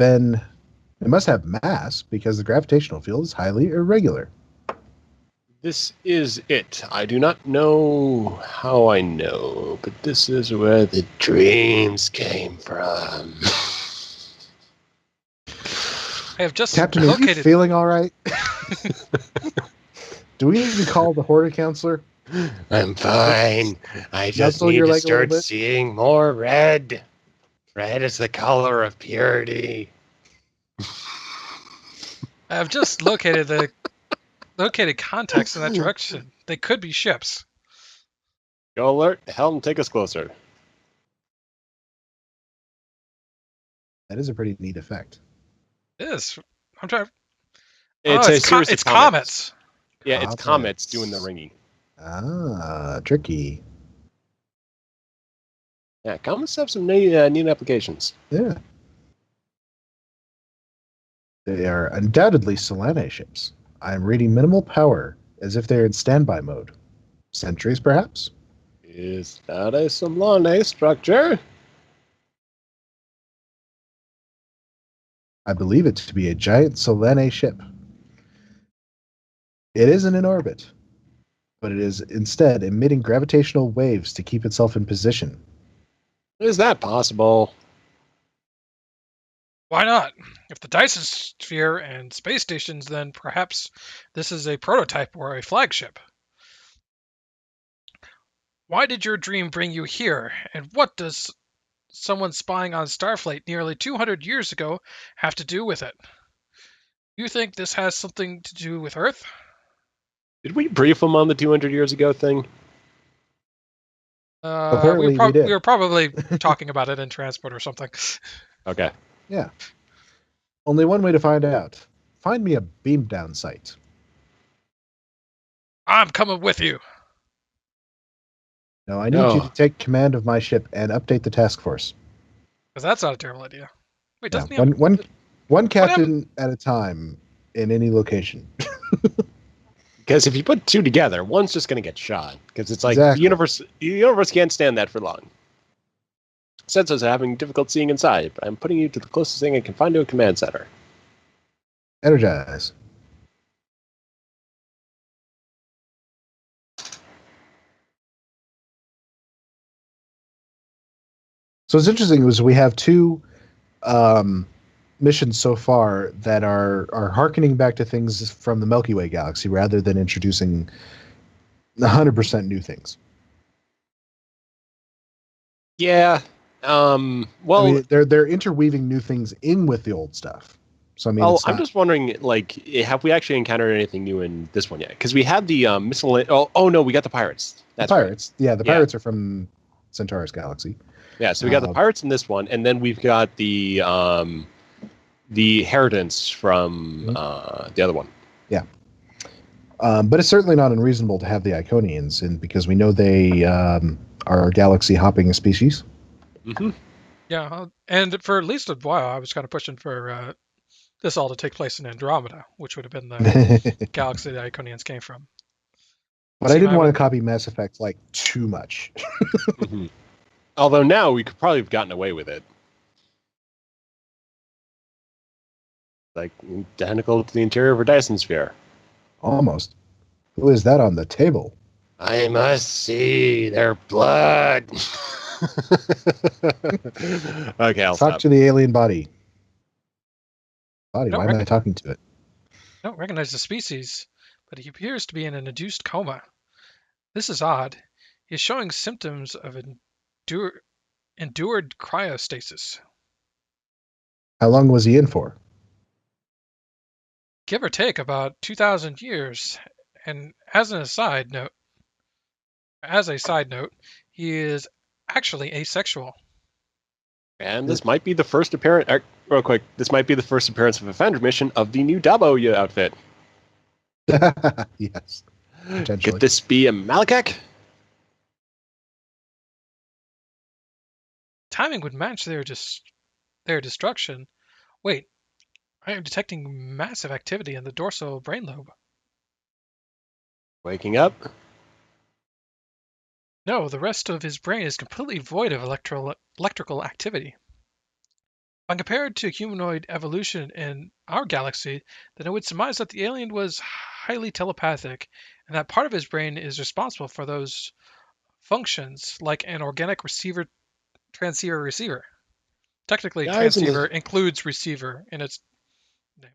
mass because the gravitational field is highly irregular. This is it. I do not know how I know, but this is where the dreams came from. I have just Captain, are you located. feeling all right? Do we need to call the Horde counselor? I'm fine. I just Nuzzle need your to leg a little start bit? seeing more red. Red is the color of purity. I have just located contacts in that direction. They could be ships. Go alert. Helm, take us closer. That is a pretty neat effect. It is. I'm trying. It's Oh, a series it's of comets. comets. Yeah, it's comets doing the ringing. Ah, tricky. Yeah, comets have some neat applications. Yeah. They are undoubtedly Solanae ships. I'm reading minimal power, as if they're in standby mode. Sentries, perhaps? Is that a Solanae structure? I believe it to be a giant Solanae ship. It isn't in orbit, but it is instead emitting gravitational waves to keep itself in position. Is that possible? Why not? If the Dyson Sphere and space stations, then perhaps this is a prototype or a flagship. Why did your dream bring you here? And what does someone spying on Starfleet nearly 200 years ago have to do with it? You think this has something to do with Earth? Did we brief them on the 200 years ago thing? Apparently we did. We were probably talking about it in transport or something. Okay. Yeah. Only one way to find out. Find me a beam down site. I'm coming with you. No, I need you to take command of my ship and update the task force. Because that's not a terrible idea. Wait, doesn't Yeah, he one captain at a time in any location. Because if you put two together, one's just going to get shot. Because it's like Exactly. the universe can't stand that for long. Sensors are having difficulty seeing inside, but I'm putting you to the closest thing I can find to a command center. Energize. So it's interesting was we have two missions so far that are harkening back to things from the Milky Way galaxy rather than introducing 100% new things. Yeah. I Well, mean, they're interweaving new things in with the old stuff. So I mean, it's I'm not just wondering, like, have we actually encountered anything new in this one yet? Because we had the oh no, we got the pirates. the That's right. pirates. Yeah, the pirates are from Centaurus Galaxy. Yeah, so we got the pirates in this one, and then we've got the inheritance from the other one. Yeah. But it's certainly not unreasonable to have the Iconians, and because we know they are galaxy hopping species. Mm-hmm. Yeah, and for at least a while, I was kind of pushing for this all to take place in Andromeda, which would have been the galaxy the Iconians came from. But I didn't want to copy Mass Effect like too much. Mm-hmm. Although now we could probably have gotten away with it. Like, identical to the interior of a Dyson sphere. Almost. Who is that on the table? I must see their blood. Okay, I'll Talk stop. to the alien body. Why am I talking to it? I don't recognize the species, but he appears to be in an induced coma. This is odd. He is showing symptoms of endured cryostasis. How long was he in for? Give or take about 2,000 years. And as a side note, he is actually asexual. And this might be the first appearance. Real quick, this might be the first appearance of a Foundry mission of the new Dabo outfit. Yes, potentially. Could this be a Malakak? Timing would match their destruction. Wait, I am detecting massive activity in the dorsal brain lobe. Waking up? No, the rest of his brain is completely void of electrical activity. When compared to humanoid evolution in our galaxy, then I would surmise that the alien was highly telepathic, and that part of his brain is responsible for those functions, like an organic transceiver-receiver. Technically, transceiver includes receiver in its name.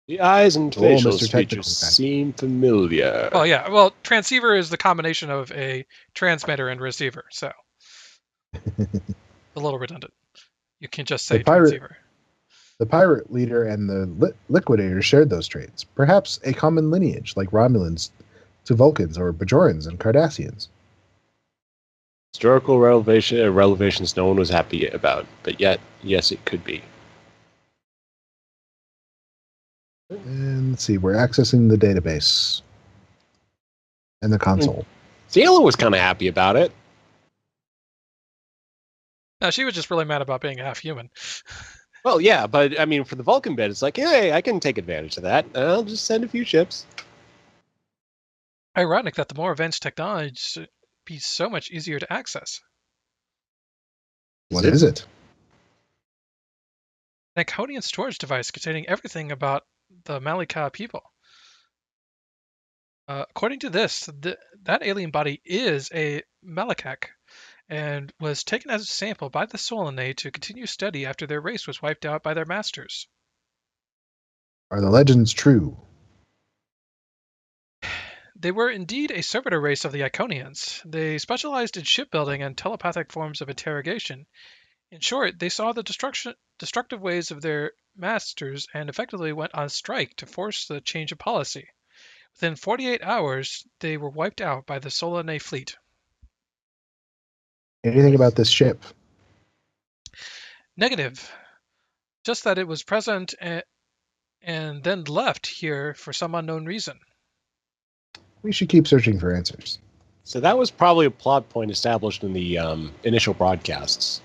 The eyes and facial features seem familiar. Well, yeah. Well, transceiver is the combination of a transmitter and receiver, so a little redundant. You can just say transceiver. The pirate leader and the liquidator shared those traits, perhaps a common lineage, like Romulans to Vulcans or Bajorans and Cardassians. Historical revelations no one was happy about, but yet, yes, it could be. And let's see, we're accessing the database and the console. Ciela was kind of happy about it. No, she was just really mad about being half human. Well, yeah, but I mean, for the Vulcan bit, it's like, hey, I can take advantage of that. I'll just send a few ships. Ironic that the more advanced technology should be so much easier to access. What is it? An Iconian storage device containing everything about the Malika people. According to this, that alien body is a Malakak and was taken as a sample by the Solanae to continue study after their race was wiped out by their masters. Are the legends true? They were indeed a servitor race of the Iconians. They specialized in shipbuilding and telepathic forms of interrogation. In short, they saw the destructive ways of their masters and effectively went on strike to force the change of policy. Within 48 hours, they were wiped out by the Solanae fleet. Anything about this ship? Negative. Just that it was present and then left here for some unknown reason. We should keep searching for answers. So that was probably a plot point established in the initial broadcasts.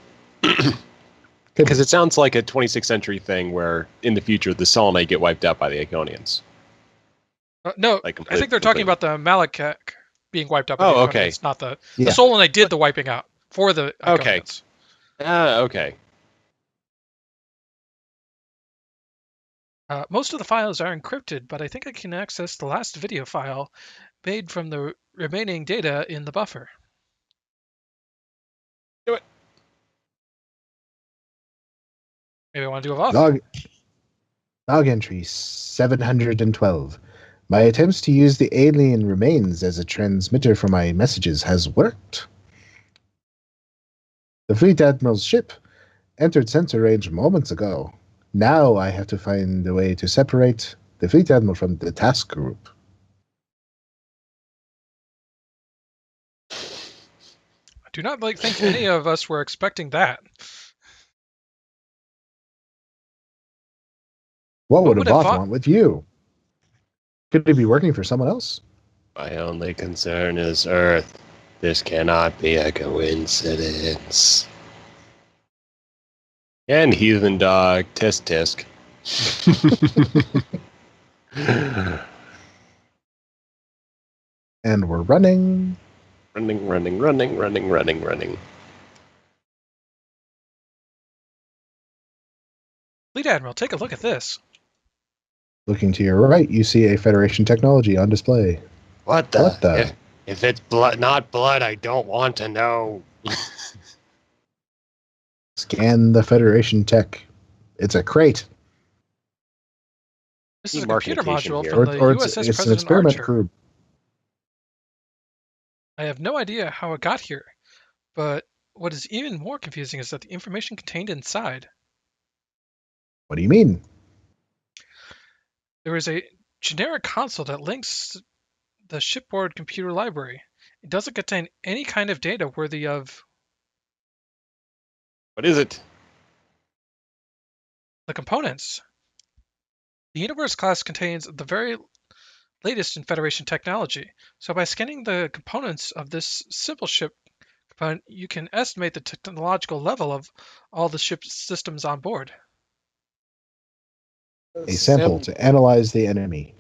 Because it sounds like a 26th century thing where in the future the Solanae get wiped out by the Iconians. No, I think they're talking about the Malakak being wiped out by the Iconians, okay. Not the Solanae did the wiping out for the Iconians. Okay. Okay. Most of the files are encrypted, but I think I can access the last video file made from the remaining data in the buffer. Do it. Maybe I want to do a VOF? Log entry 712. My attempts to use the alien remains as a transmitter for my messages has worked. The Fleet Admiral's ship entered sensor range moments ago. Now I have to find a way to separate the Fleet Admiral from the task group. I do not think any of us were expecting that. What would a would a bot bot- want with you? Could it be working for someone else? My only concern is Earth. This cannot be a coincidence. And heathen dog, tisk tisk. And we're running. Running. Fleet Admiral, take a look at this. Looking to your right, you see a Federation technology on display. What the? What the? If it's blood, not blood, I don't want to know. Scan the Federation tech. It's a crate. This is a Mark computer notation module here. from the Or USS it's an President experiment Archer. crew. I have no idea how it got here, but what is even more confusing is that the information contained inside. What do you mean? There is a generic console that links the shipboard computer library. It doesn't contain any kind of data worthy of What is it? the components. The Universe class contains the very latest in Federation technology, so by scanning the components of this simple ship component, you can estimate the technological level of all the ship's systems on board. A sample to analyze the enemy.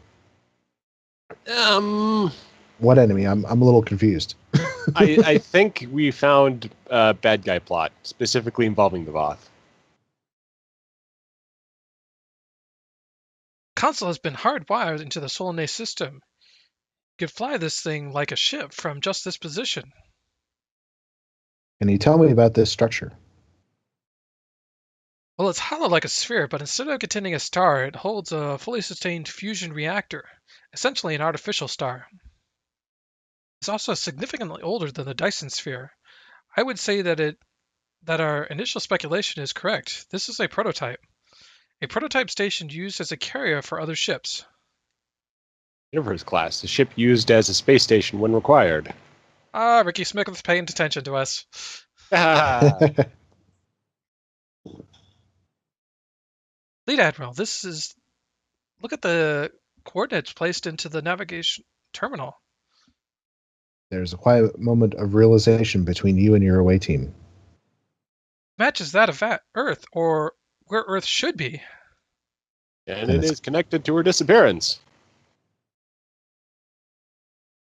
What enemy? I'm a little confused. I think we found a bad guy plot, specifically involving the Voth. Console has been hardwired into the Solanae system. You could fly this thing like a ship from just this position. Can you tell me about this structure? Well, it's hollow like a sphere, but instead of containing a star, it holds a fully sustained fusion reactor, essentially an artificial star. It's also significantly older than the Dyson sphere. I would say that our initial speculation is correct. This is a prototype station used as a carrier for other ships. Universe class, the ship used as a space station when required. Ricky Smith is paying attention to us. Fleet Admiral, look at the coordinates placed into the navigation terminal. There's a quiet moment of realization between you and your away team. Matches that of Earth, or where Earth should be. And it is connected to her disappearance.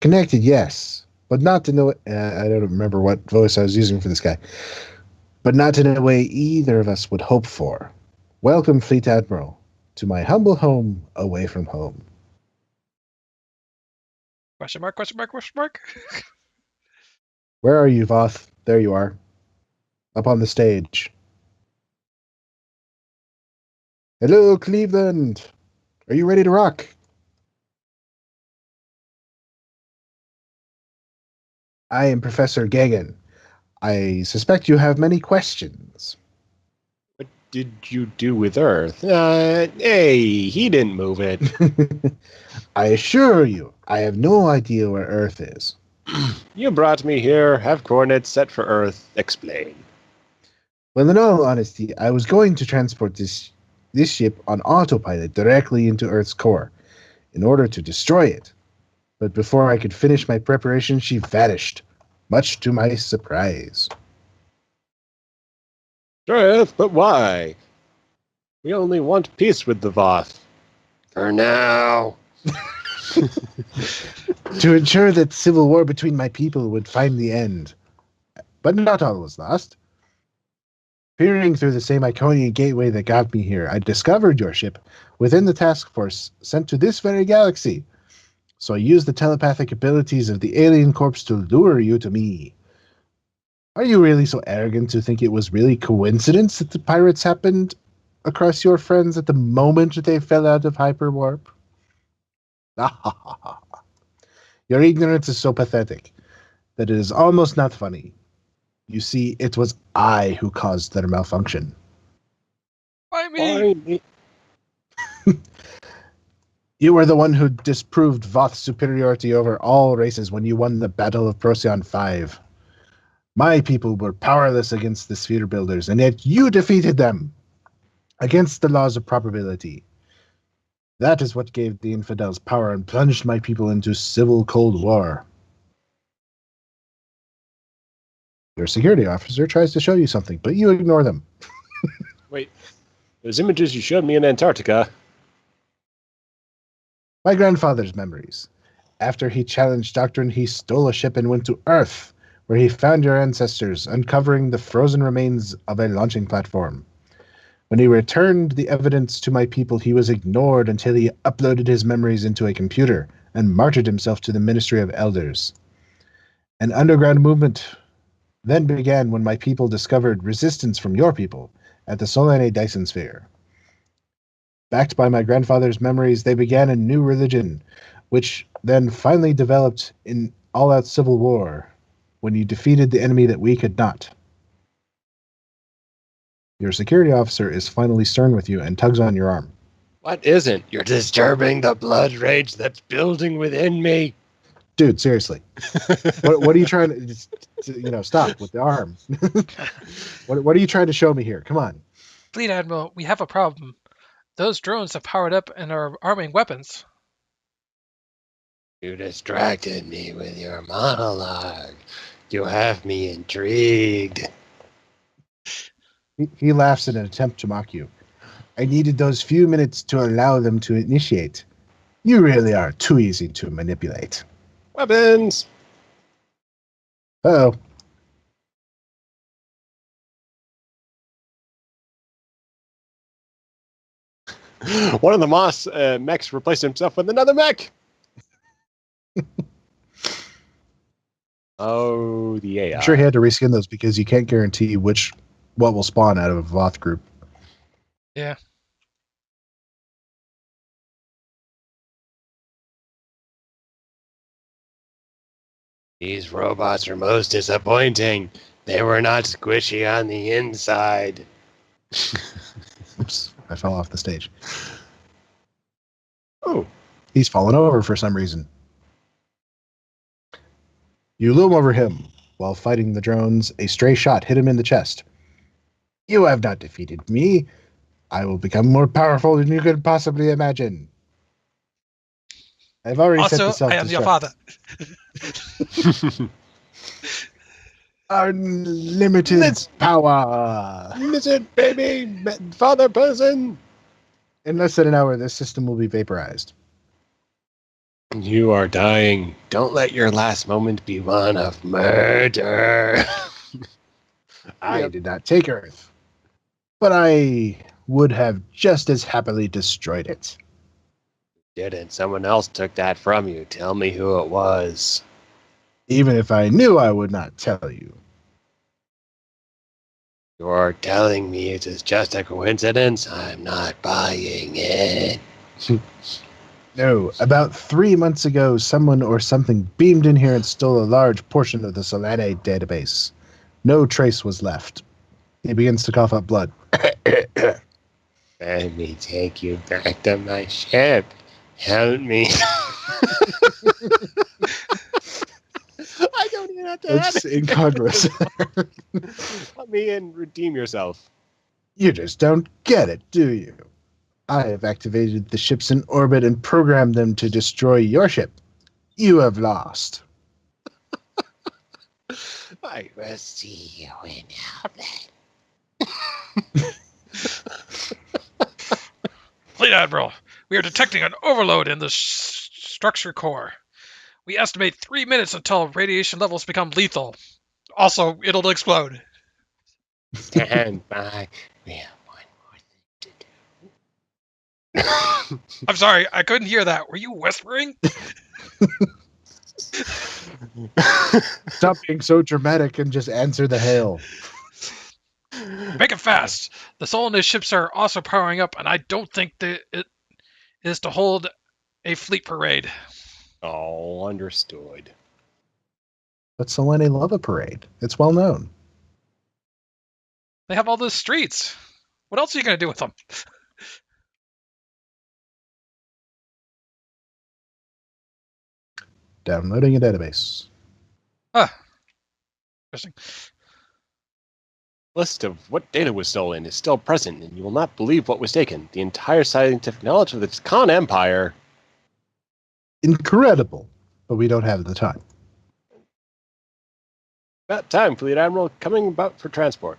Connected, yes, but not to know. I don't remember what voice I was using for this guy, but not in a way either of us would hope for. Welcome, Fleet Admiral, to my humble home away from home. Question mark, question mark, question mark. Where are you, Voth? There you are. Up on the stage. Hello, Cleveland. Are you ready to rock? I am Professor Gagan. I suspect you have many questions. What did you do with Earth? Hey, he didn't move it. I assure you, I have no idea where Earth is. You brought me here, have coordinates set for Earth. Explain. Well, in all honesty, I was going to transport this ship on autopilot directly into Earth's core in order to destroy it. But before I could finish my preparation, she vanished, much to my surprise. Earth, but why? We only want peace with the Voth. For now. To ensure that civil war between my people would find the end. But not all was lost. Peering through the same Iconian gateway that got me here, I discovered your ship within the task force sent to this very galaxy. So I used the telepathic abilities of the alien corpse to lure you to me. Are you really so arrogant to think it was really coincidence that the pirates happened across your friends at the moment they fell out of hyperwarp? Your ignorance is so pathetic that it is almost not funny. You see, it was I who caused their malfunction. Why me? You were the one who disproved Voth's superiority over all races when you won the Battle of Procyon 5. My people were powerless against the sphere builders, and yet you defeated them against the laws of probability. That is what gave the infidels power and plunged my people into civil Cold War. Your security officer tries to show you something, but you ignore them. Wait, those images you showed me in Antarctica. My grandfather's memories. After he challenged Doctrine, he stole a ship and went to Earth, where he found your ancestors, uncovering the frozen remains of a launching platform. When he returned the evidence to my people, he was ignored until he uploaded his memories into a computer and martyred himself to the Ministry of Elders. An underground movement then began when my people discovered resistance from your people at the Solane Dyson Sphere. Backed by my grandfather's memories, they began a new religion, which then finally developed in all-out civil war when you defeated the enemy that we could not. Your security officer is finally stern with you and tugs on your arm. What isn't? You're disturbing the blood rage that's building within me. Dude, seriously. What are you trying to stop with the arm? What are you trying to show me here? Come on. Fleet Admiral, we have a problem. Those drones have powered up and are arming weapons. You distracted me with your monologue. You have me intrigued. He laughs in an attempt to mock you. I needed those few minutes to allow them to initiate. You really are too easy to manipulate. Weapons! Uh-oh. One of the Moss mechs replaced himself with another mech! Oh, the AI. I'm sure he had to reskin those because you can't guarantee what will spawn out of a Voth group. Yeah. These robots are most disappointing. They were not squishy on the inside. Oops, I fell off the stage. Oh. He's fallen over for some reason. You loom over him. While fighting the drones, a stray shot hit him in the chest. You have not defeated me. I will become more powerful than you could possibly imagine. I've already set the Also, I am your father. Unlimited power. Lizard baby, father person. In less than an hour, this system will be vaporized. You are dying. Don't let your last moment be one of murder. I did not take Earth, but I would have just as happily destroyed it. Didn't. Someone else took that from you. Tell me who it was. Even if I knew, I would not tell you. You're telling me it is just a coincidence? I'm not buying it. No, about 3 months ago, someone or something beamed in here and stole a large portion of the Solane database. No trace was left. He begins to cough up blood. Let me take you back to my ship. Help me. I don't even have to It's incongruous. Let me in. Redeem yourself. You just don't get it, do you? I have activated the ships in orbit and programmed them to destroy your ship. You have lost. I will see you in Homeland. Fleet Admiral, we are detecting an overload in the structure core. We estimate 3 minutes until radiation levels become lethal. Also, it'll explode. Stand by. We have one more thing to do. I'm sorry, I couldn't hear that. Were you whispering? Stop being so dramatic and just answer the hail. Make it fast. The Solonist ships are also powering up, and I don't think that it is to hold a fleet parade. Oh, understood. But Selene love a parade. It's well known. They have all those streets. What else are you going to do with them? Downloading a database. Interesting. List of what data was stolen is still present, and you will not believe what was taken. The entire scientific knowledge of the Khan Empire. Incredible. But we don't have the time. About time, Fleet Admiral. Coming about for transport.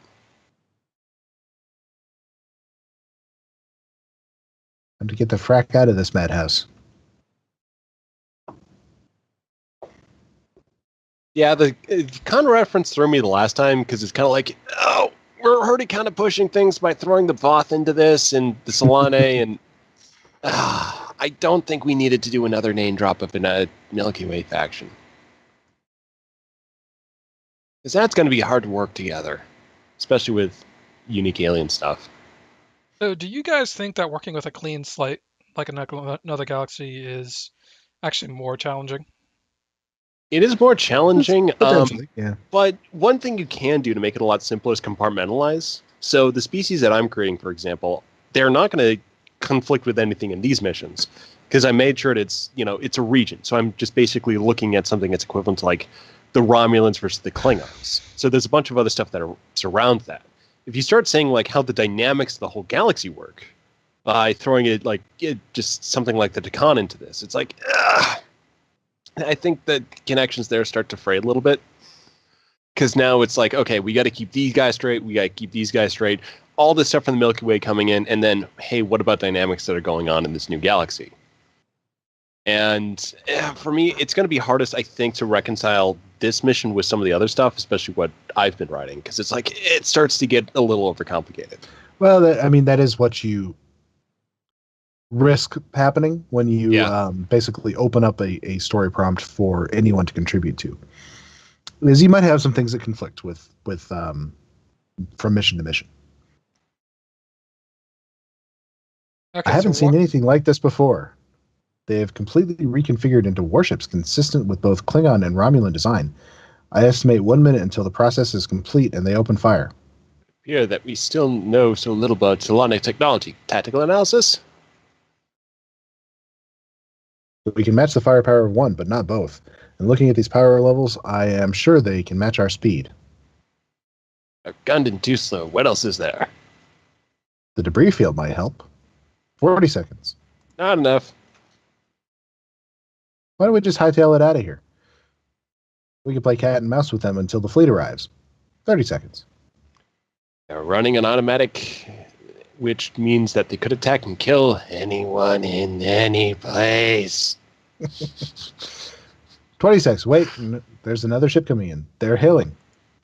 Time to get the frack out of this madhouse. Yeah, the Khan reference threw me the last time because it's kind of like, oh, we're already kind of pushing things by throwing the Voth into this and the Solane, and I don't think we needed to do another name drop up in a Milky Way faction. Because that's going to be hard to work together, especially with unique alien stuff. So, do you guys think that working with a clean slate like another galaxy is actually more challenging? It is more challenging, Potentially, yeah. but one thing you can do to make it a lot simpler is compartmentalize. So the species that I'm creating, for example, they're not going to conflict with anything in these missions because I made sure that it's a region. So I'm just basically looking at something that's equivalent to like the Romulans versus the Klingons. So there's a bunch of other stuff that surrounds that. If you start saying like how the dynamics of the whole galaxy work by throwing just something like the Deccan into this, it's like, I think the connections there start to fray a little bit. Because now it's like, okay, we got to keep these guys straight. We got to keep these guys straight. All this stuff from the Milky Way coming in. And then, hey, what about dynamics that are going on in this new galaxy? And for me, it's going to be hardest, I think, to reconcile this mission with some of the other stuff, especially what I've been writing. Because it's like, it starts to get a little overcomplicated. Well, that is what you risk happening when you basically open up a story prompt for anyone to contribute to. Is you might have some things that conflict with from mission to mission. Okay, I haven't seen anything like this before. They have completely reconfigured into warships consistent with both Klingon and Romulan design. I estimate 1 minute until the process is complete and they open fire. Here that we still know so little about Solanic technology. Tactical analysis? We can match the firepower of one, but not both. And looking at these power levels, I am sure they can match our speed. Outgunned too slow. What else is there? The debris field might help. 40 seconds. Not enough. Why don't we just hightail it out of here? We can play cat and mouse with them until the fleet arrives. 30 seconds. They're running an automatic, which means that they could attack and kill anyone in any place. 20 seconds. Wait, there's another ship coming in. They're hailing.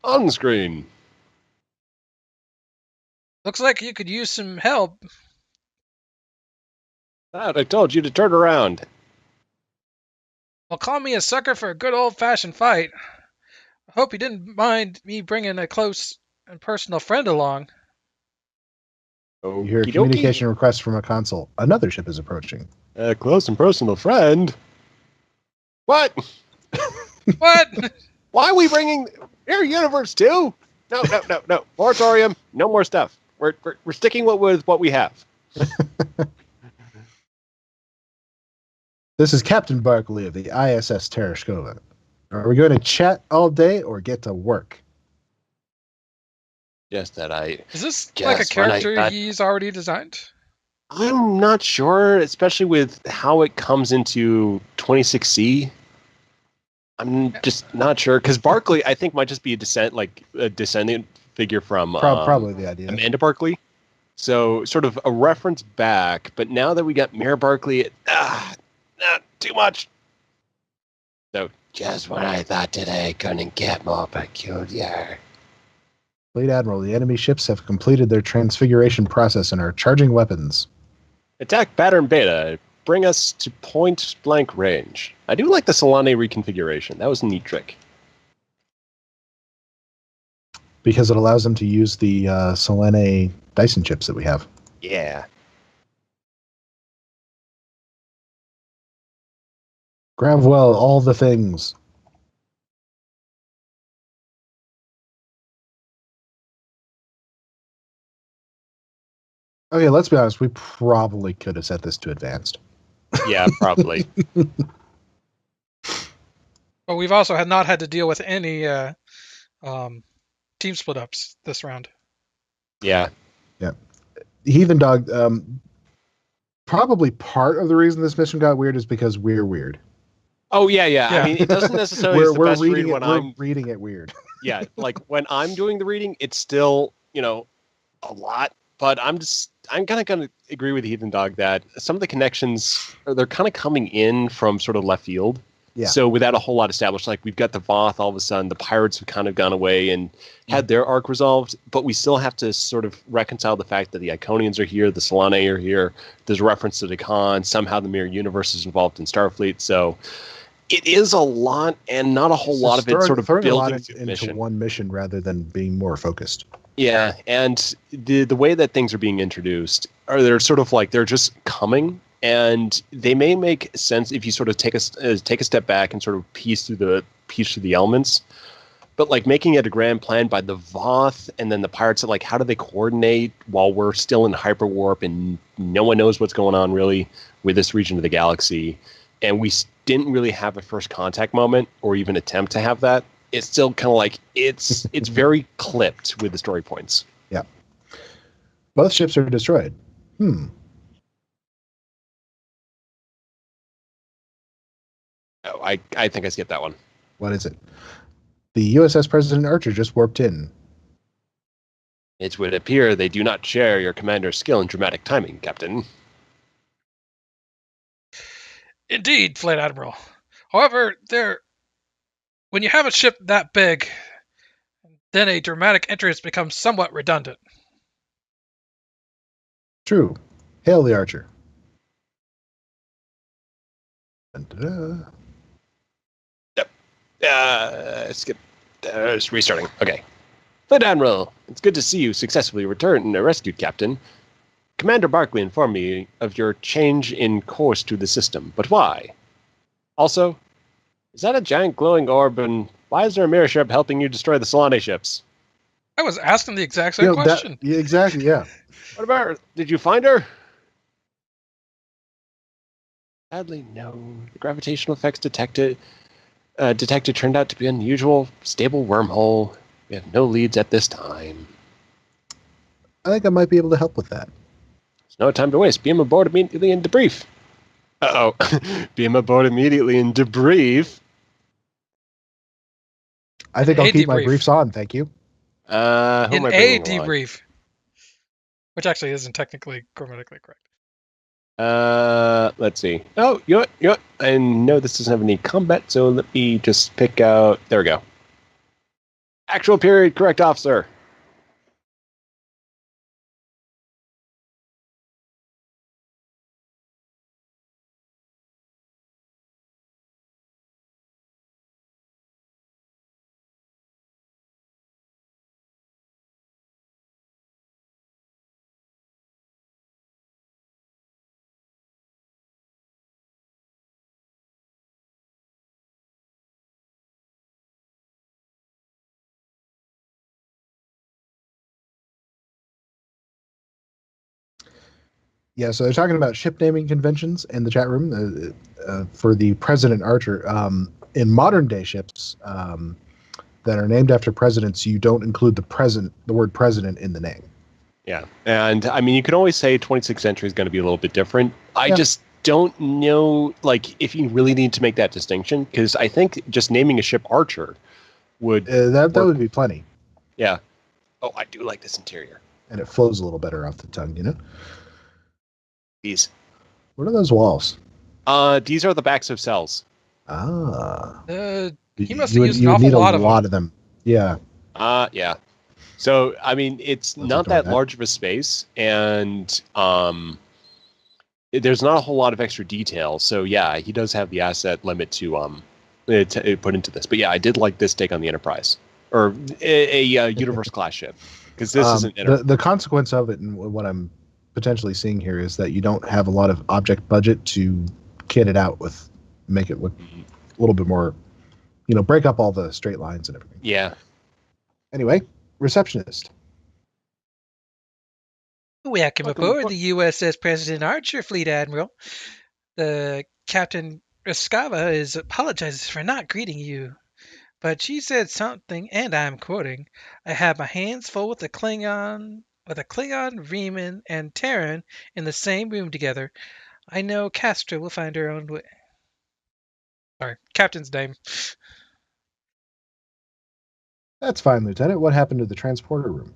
On screen. Looks like you could use some help. I told you to turn around. Well, call me a sucker for a good old-fashioned fight. I hope you didn't mind me bringing a close and personal friend along. You hear a communication request from a console. Another ship is approaching. A close and personal friend? What? What? Why are we bringing Air Universe too? No. Moratorium. No more stuff. We're sticking with what we have. This is Captain Barkley of the ISS Tereshkova. Are we going to chat all day or get to work? Just that Is this like a character he's already designed? I'm not sure, especially with how it comes into 26C. I'm just not sure because Barkley, I think, might just be a descendant figure from probably the idea. Amanda Barkley. So sort of a reference back, but now that we got Mira Barkley, not too much. So just when I thought today couldn't get more peculiar. Fleet Admiral, the enemy ships have completed their transfiguration process and are charging weapons. Attack pattern beta. Bring us to point blank range. I do like the Solane reconfiguration. That was a neat trick. Because it allows them to use the Solane Dyson chips that we have. Yeah. Gravwell, all the things. Okay, let's be honest. We probably could have set this to advanced. Yeah, probably. But we've also not had to deal with any team split ups this round. Yeah. Heathen Dog, probably part of the reason this mission got weird is because we're weird. Oh, yeah. I mean, it doesn't necessarily is the best read when I'm reading it weird. Yeah, like when I'm doing the reading, it's still, a lot. But I'm kind of going to agree with Heathen Dog that some of the connections, they're kind of coming in from sort of left field. Yeah. So without a whole lot established, like we've got the Voth, all of a sudden the pirates have kind of gone away and had their arc resolved, but we still have to sort of reconcile the fact that the Iconians are here, the Solane are here, there's reference to the Khan, somehow the Mirror Universe is involved in Starfleet, so it is a lot and not a whole lot of it sort of building into one mission rather than being more focused. Yeah, and the way that things are being introduced are they're sort of like they're just coming. And they may make sense if you sort of take a step back and sort of piece through the elements. But like making it a grand plan by the Voth and then the pirates, like how do they coordinate while we're still in hyperwarp and no one knows what's going on really with this region of the galaxy, and we didn't really have a first contact moment or even attempt to have that. It's still kind of like it's very clipped with the story points. Yeah. Both ships are destroyed. Oh, I think I skipped that one. What is it? The USS President Archer just warped in. It would appear they do not share your commander's skill in dramatic timing, Captain. Indeed, Fleet Admiral. However, when you have a ship that big, then a dramatic entry has become somewhat redundant. True. Hail the Archer. Da-da-da. Skip. It's restarting. Okay. Fleet Admiral, it's good to see you successfully returned and rescued, Captain. Commander Barkley informed me of your change in course to the system, but why? Also, is that a giant glowing orb, and why is there a mirror ship helping you destroy the Solane ships? I was asking the exact same question. Exactly, yeah. What about her? Did you find her? Sadly, no. The gravitational effects detected turned out to be an unusual, stable wormhole. We have no leads at this time. I think I might be able to help with that. There's no time to waste. Beam aboard immediately and debrief. Uh-oh. Beam aboard immediately and debrief. I think I'll keep my briefs on, thank you. In a debrief. Which actually isn't technically grammatically correct. Let's see. Oh, you know what? I know this doesn't have any combat, so let me just pick out. There we go. Actual period, correct, officer. Yeah, so they're talking about ship naming conventions in the chat room for the President Archer. In modern day ships that are named after presidents, you don't include the word president in the name. Yeah, and I mean, you can always say 26th century is going to be a little bit different. I just don't know, like, if you really need to make that distinction, because I think just naming a ship Archer would that would be plenty. Yeah. Oh, I do like this interior, and it flows a little better off the tongue, you know. These. What are those walls? These are the backs of cells. Ah. He must have used an awful lot of them. Yeah. Yeah. So, I mean, it's Let's not ignore that large of a space, and there's not a whole lot of extra detail. So, yeah, he does have the asset limit to put into this. But yeah, I did like this take on the Enterprise, or a Universe class ship, because this isn't the consequence of it, and what I'm potentially seeing here, is that you don't have a lot of object budget to kit it out with, make it look a little bit more, break up all the straight lines and everything. Yeah. Anyway, receptionist. Welcome aboard the USS President Archer, Fleet Admiral. The Captain Raskava apologizes for not greeting you, but she said something, and I'm quoting, "I have my hands full with a Klingon, Riemann, and Terran in the same room together. I know Castra will find her own way." Sorry, Captain's name. That's fine, Lieutenant. What happened to the transporter room?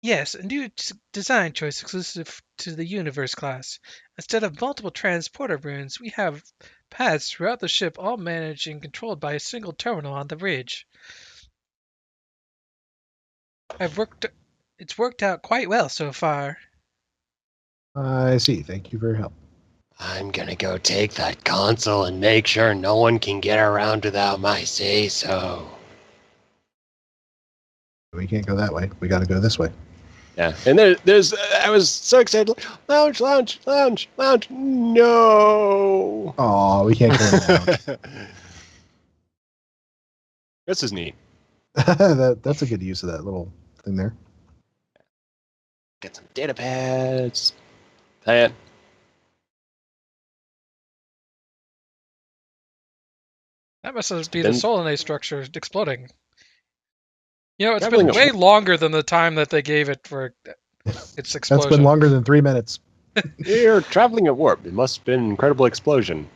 Yes, a new design choice exclusive to the Universe class. Instead of multiple transporter rooms, we have paths throughout the ship, all managed and controlled by a single terminal on the ridge. It's worked out quite well so far. I see. Thank you for your help. I'm gonna go take that console and make sure no one can get around without my say-so. We can't go that way. We got to go this way. Yeah, and there's I was so excited. Lounge. No. Oh, we can't go in the lounge. This is neat. That's a good use of that little thing there. Get some data pads. That. That must be the Solanae structure exploding. It's Traveling been way longer than the time that they gave it for its explosion. That's been longer than 3 minutes. You're traveling at warp. It must have been an incredible explosion.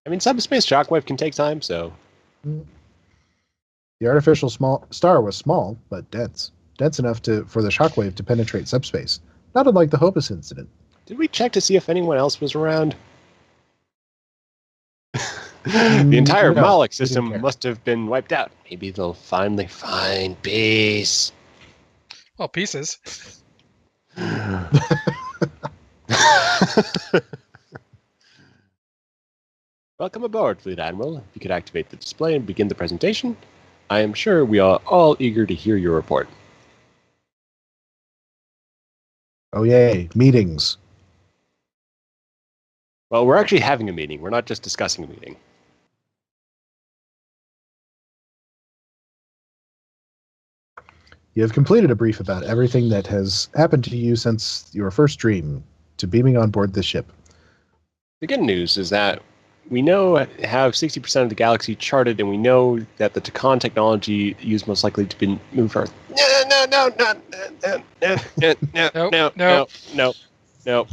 I mean, subspace shockwave can take time, so. The artificial star was small, but dense. Dense enough for the shockwave to penetrate subspace. Not unlike the Hopus incident. Did we check to see if anyone else was around? The entire Moloch system must have been wiped out. Maybe they'll finally find peace. Well, pieces. Welcome aboard, Fleet Admiral. If you could activate the display and begin the presentation, I am sure we are all eager to hear your report. Oh, yay. Meetings. Well, we're actually having a meeting. We're not just discussing a meeting. You have completed a brief about everything that has happened to you since your first dream to beaming on board the ship. The good news is that we know have 60% of the galaxy charted, and we know that the Takan technology used most likely to be moved Earth. No.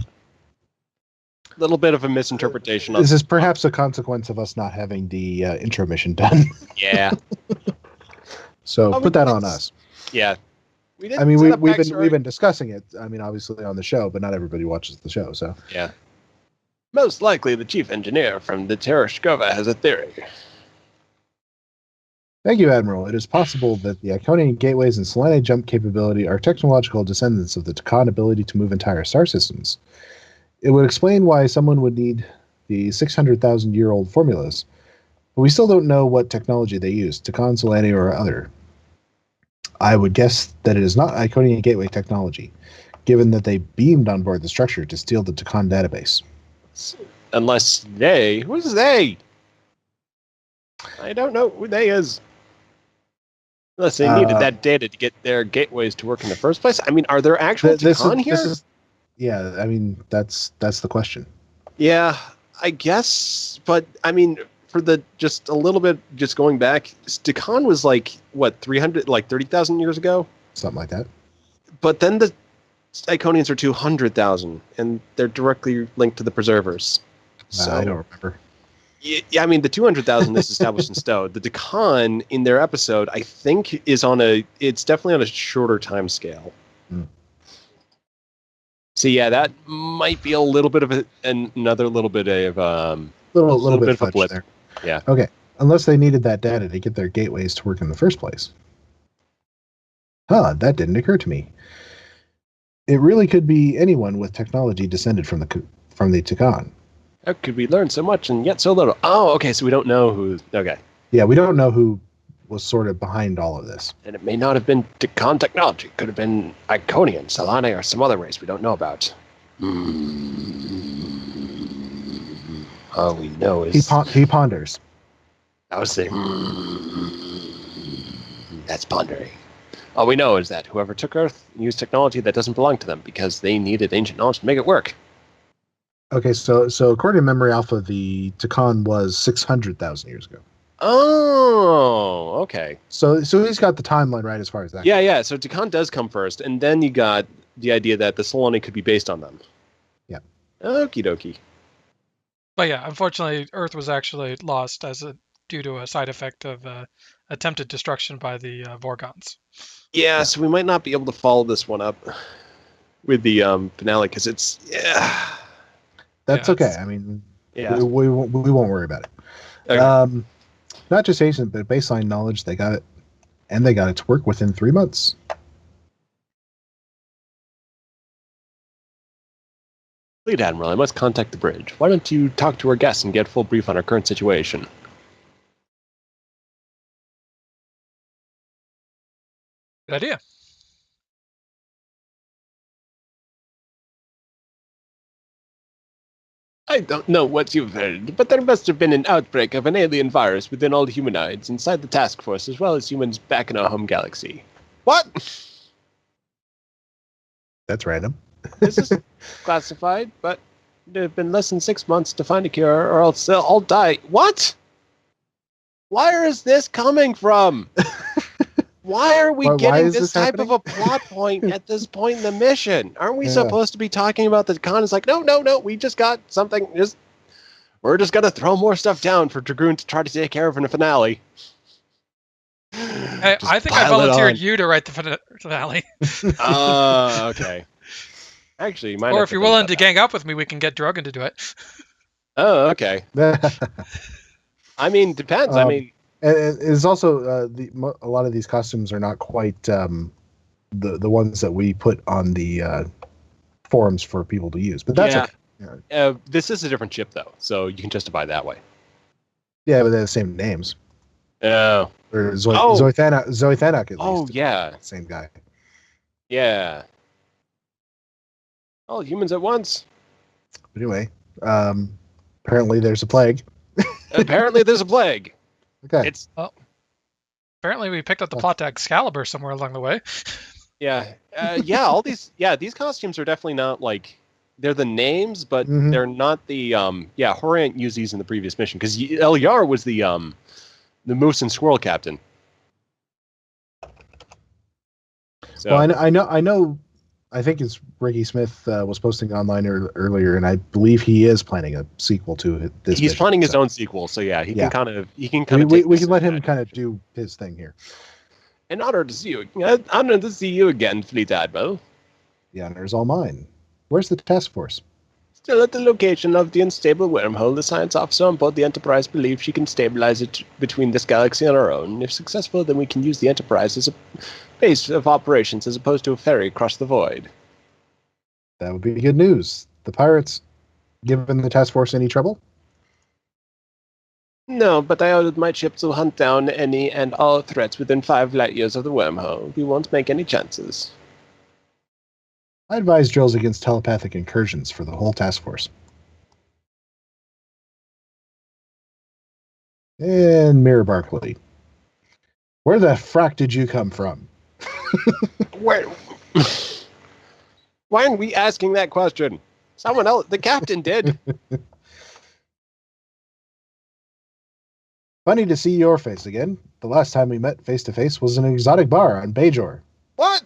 Little bit of a misinterpretation. This is perhaps a consequence of us not having the intro mission done. Yeah. So put that on us. Yeah. We've been discussing it. I mean, obviously on the show, but not everybody watches the show. So yeah. Most likely, the chief engineer from the Tereshkova has a theory. Thank you, Admiral. It is possible that the Iconian gateways and Solanae jump capability are technological descendants of the Takan ability to move entire star systems. It would explain why someone would need the 600,000-year-old formulas, but we still don't know what technology they use, Takan, Solanae, or other. I would guess that it is not Iconian gateway technology, given that they beamed on board the structure to steal the Takan database. Unless they... Who's they? I don't know who they is. Unless they needed that data to get their gateways to work in the first place. I mean, are there actual Takan here? Yeah, I mean, that's the question. Yeah, I guess. But, I mean, for the just a little bit, just going back, Takan was like, what, 30,000 years ago? Something like that. But then the Iconians are 200,000, and they're directly linked to the Preservers. So I don't remember. Yeah, I mean, the 200,000 is established in stone. The Takan in their episode, I think, it's definitely on a shorter time scale. So yeah, that might be a little bit of another little bit of little bit of a blip there. Yeah. Okay. Unless they needed that data to get their gateways to work in the first place. That didn't occur to me. It really could be anyone with technology descended from the Takan. How could we learn so much and yet so little? Oh, okay, so we don't know who... Okay. Yeah, we don't know who was sort of behind all of this. And it may not have been Takan technology. It could have been Iconian, Solani, or some other race we don't know about. All we know is... He ponders. I was saying... That's pondering. All we know is that whoever took Earth used technology that doesn't belong to them because they needed ancient knowledge to make it work. Okay, so according to Memory Alpha, the Takan was 600,000 years ago. Oh, okay. So he's got the timeline right as far as that. Yeah. So Takan does come first, and then you got the idea that the Solani could be based on them. Yeah. Okie dokie. But yeah, unfortunately, Earth was actually lost due to a side effect of attempted destruction by the Vorgons. Yeah, so we might not be able to follow this one up with the finale because it's... Yeah. That's Yeah, okay. I mean, Yeah. we won't worry about it. Okay. Not just ancient, but baseline knowledge. They got it, and they got it to work within 3 months. Fleet Admiral, I must contact the bridge. Why don't you talk to our guests and get a full brief on our current situation? Good idea. I don't know what you've heard, but there must have been an outbreak of an alien virus within all humanoids inside the task force, as well as humans back in our home galaxy. What? That's random. This is classified, but it have been less than 6 months to find a cure, or else they'll all die. What? Where is this coming from? Why are we Why getting is this this type of a plot point at this point in the mission? Aren't we supposed to be talking about the con? It's like, no, we just got something. We're just gonna throw more stuff down for Dragoon to try to take care of in the finale. Hey, Just I think I pile it volunteered on. you to write the finale. Okay. Actually, you might Or have if to you're think willing about to that. gang up with me, we can get Drogon to do it. Oh, okay. I mean, depends. I mean, And it's also a lot of these costumes are not quite the ones that we put on the forums for people to use, but that's Yeah. okay. Yeah. This is a different chip, though, so you can justify that way. Yeah, but they're the same names. Oh. Or Oh. Zoe Thanak at least. Oh, yeah. Same guy. Yeah. All humans at once. But anyway, apparently there's a plague. Apparently, there's a plague. Okay. It's Apparently, we picked up the plot to Excalibur somewhere along the way. yeah. All these costumes are definitely not like they're the names, but Mhm. they're not the Horant used these in the previous mission because El Yar was the moose and squirrel captain. So Well, I know. I think it's Ricky Smith was posting online earlier, and I believe he is planning a sequel to this. he's mission, planning his so own sequel. So yeah, he Yeah. can kind of We take can let him this kind of do his thing here. An honor to see you. Honor to see you again, Fleet Admiral. The honor is all mine. Where's the task force? Still at the location of the unstable wormhole, the science officer on board the Enterprise believes she can stabilize it between this galaxy and our own. If successful, then we can use the Enterprise as a base of operations as opposed to a ferry across the void. That would be good news. The pirates given the task force any trouble? No, but I ordered my ship to hunt down any and all threats within 5 light years of the wormhole. We won't make any chances. I advise drills against telepathic incursions for the whole task force. And Mirror Barkley. Where the frack did you come from? Where? Why aren't we asking that question? Someone else, the captain did. Funny to see your face again. The last time we met face to face was in an exotic bar on Bajor. What?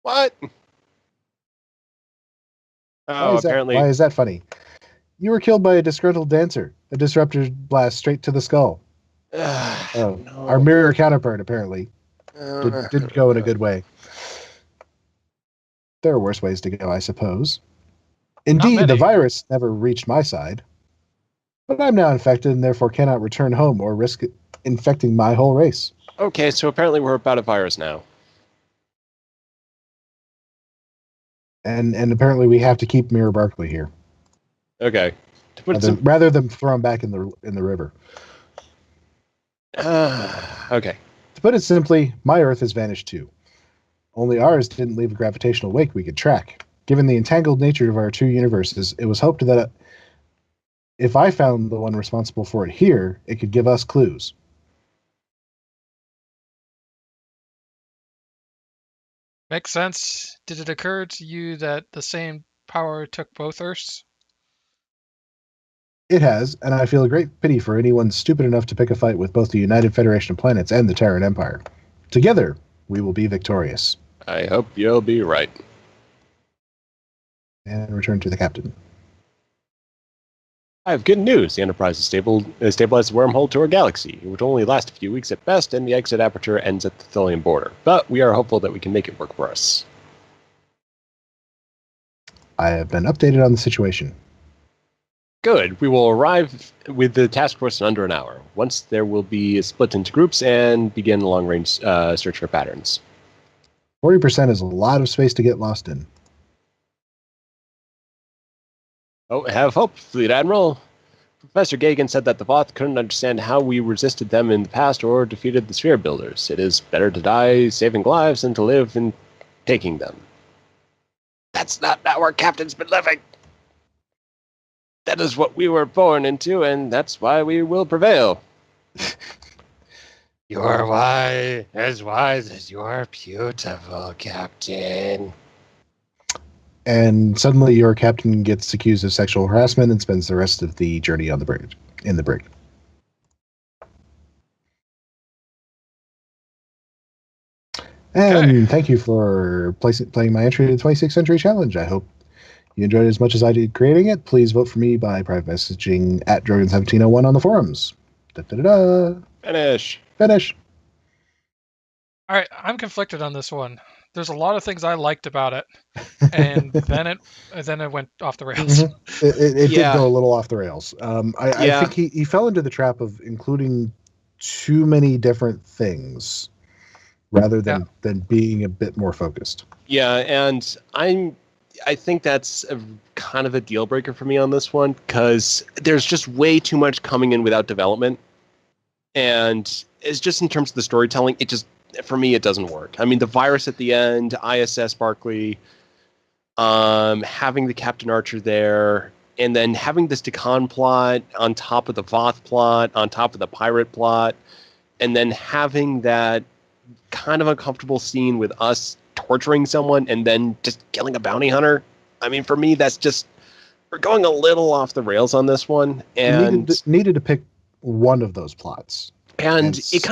What? Oh, apparently. Why is that funny? You were killed by a disgruntled dancer. A disruptor blast straight to the skull. Oh, no. our mirror counterpart apparently didn't go in a good way. There are worse ways to go, I suppose. Indeed, the many. virus never reached my side. But I'm now infected and therefore cannot return home or risk infecting my whole race. Okay, so apparently we're about a virus now. And apparently we have to keep Mirror Barkley here. Okay. To put it Rather than throw him back in the river. okay. To put it simply, my Earth has vanished too. Only ours didn't leave a gravitational wake we could track. Given the entangled nature of our two universes, it was hoped that if I found the one responsible for it here, it could give us clues. Makes sense. Did it occur to you that the same power took both Earths? It has, and I feel a great pity for anyone stupid enough to pick a fight with both the United Federation of Planets and the Terran Empire. Together, we will be victorious. I hope you'll be right. And return to the captain. I have good news. The Enterprise has stabilized the wormhole to our galaxy. It would only last a few weeks at best, and the exit aperture ends at the Thullian border. But we are hopeful that we can make it work for us. I have been updated on the situation. Good. We will arrive with the task force in under an hour. Once there will be split into groups and begin a long-range search for patterns. 40% is a lot of space to get lost in. Oh, have hope, Fleet Admiral. Professor Gagan said that the Voth couldn't understand how we resisted them in the past or defeated the Sphere Builders. It is better to die saving lives than to live in taking them. That's not how our captain's been living. That is what we were born into, and that's why we will prevail. You're wise as you're beautiful, Captain. And suddenly your captain gets accused of sexual harassment and spends the rest of the journey on the bridge. In the brig. And thank you for playing my entry to the 26th Century Challenge. I hope you enjoyed it as much as I did creating it. Please vote for me by private messaging at Drogan1701 on the forums. Da-da-da-da. Finish. All right, I'm conflicted on this one. There's a lot of things I liked about it, and then it went off the rails. Mm-hmm. It did go a little off the rails. I think he fell into the trap of including too many different things rather than being a bit more focused. Yeah, and I think that's kind of a deal breaker for me on this one, because there's just way too much coming in without development. And it's just in terms of the storytelling, for me, it doesn't work. I mean, the virus at the end, ISS Barkley, having the Captain Archer there, and then having this Decon plot on top of the Voth plot, on top of the pirate plot, and then having that kind of uncomfortable scene with us torturing someone and then just killing a bounty hunter. I mean, for me, we're going a little off the rails on this one. And needed to pick one of those plots. And it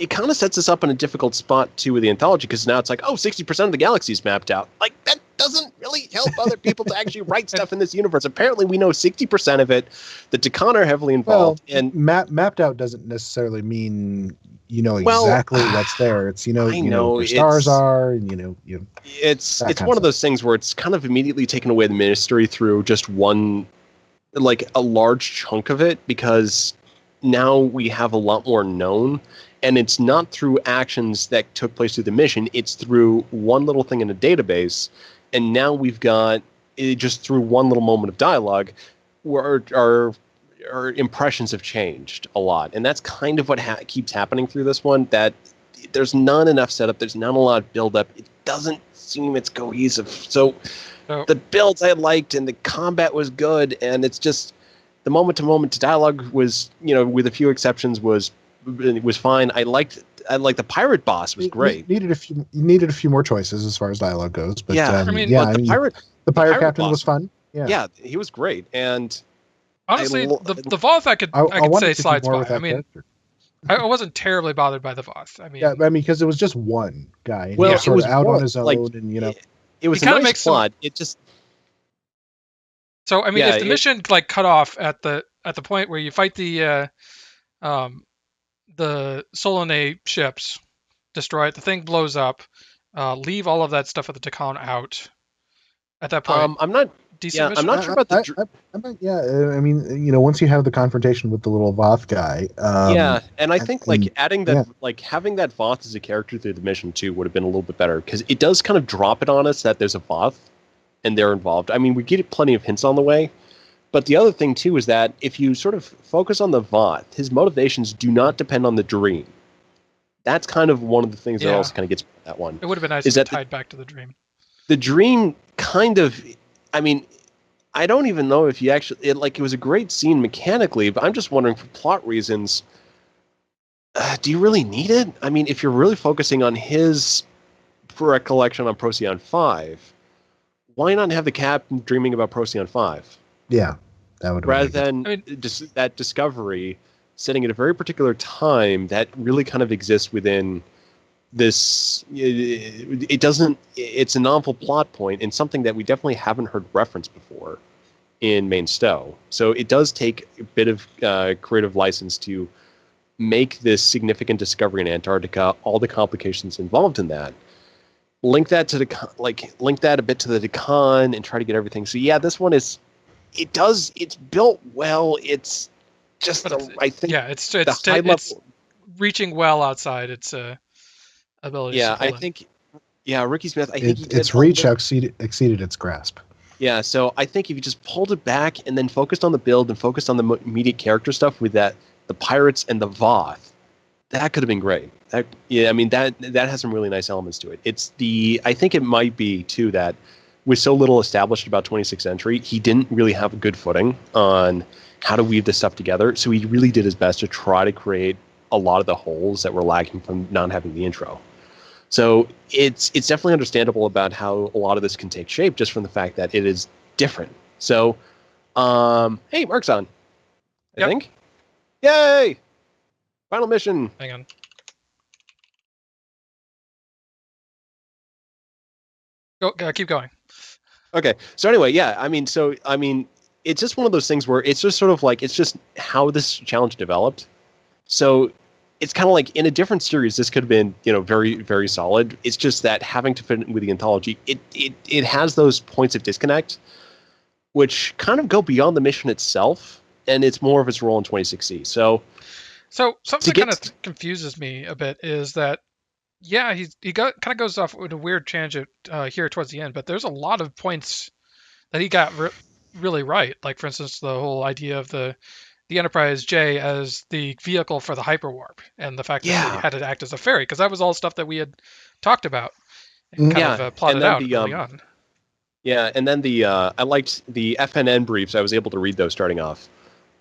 kind of sets us up in a difficult spot too with the anthology, because now it's like, 60% of the galaxy is mapped out. Like, that doesn't really help other people to actually write stuff in this universe. Apparently we know 60% of it. The Decon are heavily involved. And mapped out doesn't necessarily mean exactly what's there. It's you know where stars are, and it's one of those things where it's kind of immediately taken away the ministry through just one, like a large chunk of it, because now we have a lot more known. And it's not through actions that took place through the mission. It's through one little thing in a database. And now we've got it just through one little moment of dialogue where our impressions have changed a lot. And that's kind of what keeps happening through this one, that there's not enough setup. There's not a lot of build-up. It doesn't seem it's cohesive. So the builds I liked and the combat was good. And it's just the moment-to-moment dialogue was, with a few exceptions, was fine. I liked the pirate boss was great. Needed a few more choices as far as dialogue goes, but the pirate captain was fun. Yeah, he was great. And honestly, the Voth I could say slides by. I mean, I wasn't terribly bothered by the Voth. I mean, because it was just one guy. Well, he was out on his own, and it was a nice plot. It just. So I mean, if the mission cut off at the point where you fight the Solanae ships, destroy it, the thing blows up, leave all of that stuff at the Decon out. At that point, I'm not decent mission. I'm not sure about the. I mean, once you have the confrontation with the little Voth guy. And I think adding that, having that Voth as a character through the mission too would have been a little bit better, because it does kind of drop it on us that there's a Voth and they're involved. I mean, we get plenty of hints on the way, but the other thing too is that if you sort of focus on the Voth, his motivations do not depend on the dream. That's kind of one of the things that also kind of gets that one. It would have been nice if it tied back to the dream. The dream kind of, I mean, I don't even know if you actually, it was a great scene mechanically, but I'm just wondering for plot reasons, do you really need it? I mean, if you're really focusing on his recollection on Procyon 5, why not have the Captain dreaming about Procyon 5? Yeah, that would rather than that discovery sitting at a very particular time that really kind of exists within this. It doesn't. It's a novel plot point and something that we definitely haven't heard referenced before in Main Stow. So it does take a bit of creative license to make this significant discovery in Antarctica, all the complications involved in that. Link that to link that a bit to the Decon and try to get everything. So yeah, this one is. It's built well. It's just I think it's reaching well outside its ability. Yeah, I think. Yeah, Ricky Smith. I think its reach exceeded its grasp. Yeah, so I think if you just pulled it back and then focused on the build and focused on the immediate character stuff with the pirates and the Voth, that could have been great. That has some really nice elements to it. I think it might be too that with so little established about 26th Century, he didn't really have a good footing on how to weave this stuff together. So he really did his best to try to create a lot of the holes that were lacking from not having the intro. So it's definitely understandable about how a lot of this can take shape just from the fact that it is different. So, hey, Mark's on. I think. Yay! Final mission. Hang on. Go, keep going. Okay. So anyway, it's just one of those things where it's just sort of it's just how this challenge developed. So it's kind of like in a different series, this could have been, very, very solid. It's just that having to fit in with the anthology, it has those points of disconnect, which kind of go beyond the mission itself, and it's more of its role in 26C. So something that kind of confuses me a bit is that, yeah, he kind of goes off with a weird tangent here towards the end, but there's a lot of points that he got really right. Like, for instance, the whole idea of the Enterprise J as the vehicle for the hyperwarp, and the fact that it had to act as a ferry, because that was all stuff that we had talked about and kind of plotted out early on. Yeah, and then I liked the FNN briefs. I was able to read those starting off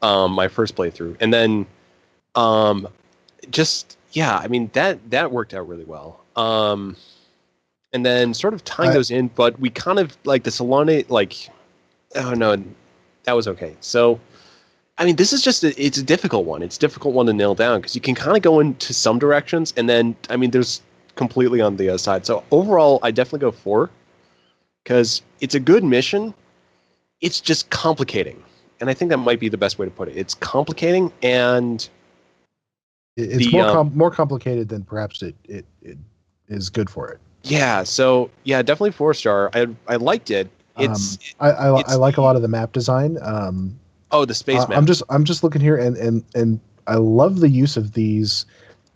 my first playthrough, and then that worked out really well. And then sort of tying those in, but we kind of the Salone, oh no, that was okay. So, I mean, this is just it's a difficult one. It's a difficult one to nail down because you can kind of go into some directions, and then there's completely on the other side. So overall, I definitely go 4 because it's a good mission. It's just complicating, and I think that might be the best way to put it. It's complicating, and it's more complicated than perhaps it is good for it. Yeah. So yeah, definitely 4-star. I liked it. I like a lot of the map design. The space map. I'm just looking here, and I love the use of these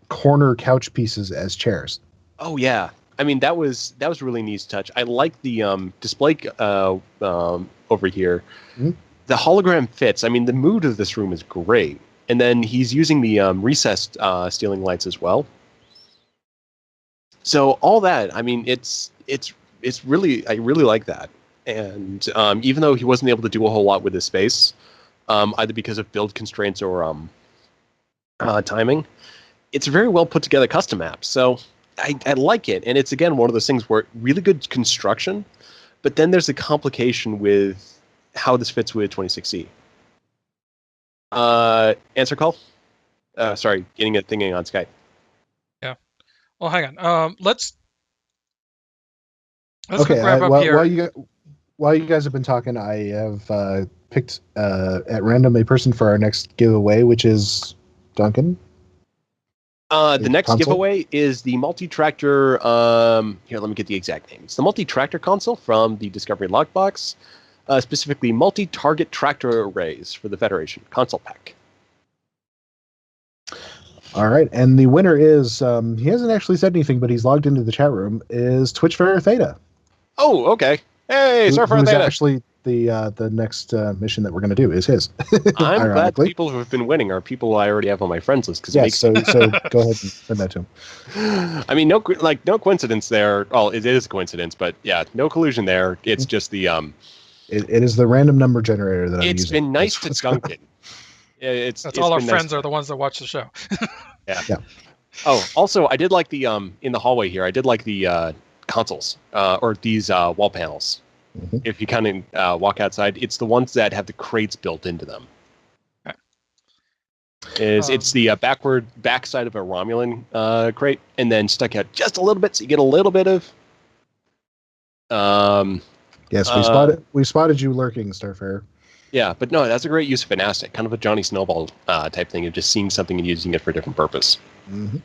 corner couch pieces as chairs. Oh yeah, that was really neat to touch. I like the display over here. Mm-hmm. The hologram fits. The mood of this room is great, and then he's using the recessed stealing lights as well. So all that, it's really, I really like that. And even though he wasn't able to do a whole lot with his space, either because of build constraints or timing, it's a very well put together custom map. So I like it. And it's, again, one of those things where really good construction, but then there's a complication with how this fits with 26C. Answer call? Sorry, getting a thinking on Skype. Yeah. Well, hang on. Let's okay. wrap up here. While you guys have been talking, I have picked at random a person for our next giveaway, which is Duncan. The next console giveaway is the multi-tractor. Here, let me get the exact name. It's the multi-tractor console from the Discovery Lockbox. specifically multi-target tractor arrays for the Federation console pack. All right, and the winner is, he hasn't actually said anything, but he's logged into the chat room, is Twitchfarer Theta. Oh, okay. Hey, Surfer who's Theta. actually the next mission that we're going to do is his. I'm glad people who have been winning are people I already have on my friends list. Cause yes, so go ahead and send that to him. I mean, no coincidence there. Well, it is a coincidence, but yeah, no collusion there. It's just the It is the random number generator that I'm using. It's been nice to Duncan. It's all our friends nice. are the ones that watch the show. Yeah. Oh, also, I did like the in the hallway here. I did like the consoles or these wall panels. Mm-hmm. If you kind of walk outside, it's the ones that have the crates built into them. Okay. It's the backside of a Romulan crate, and then stuck out just a little bit, so you get a little bit of. Yes, we spotted you lurking, Starfarer. Yeah, but no, that's a great use of an asset, kind of a Johnny Snowball type thing of just seeing something and using it for a different purpose. Mm-hmm.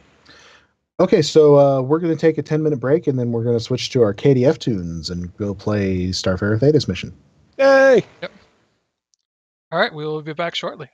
Okay, so we're going to take a 10-minute break, and then we're going to switch to our KDF tunes and go play Starfarer Theta's mission. Yay! Yep. All right, we will be back shortly.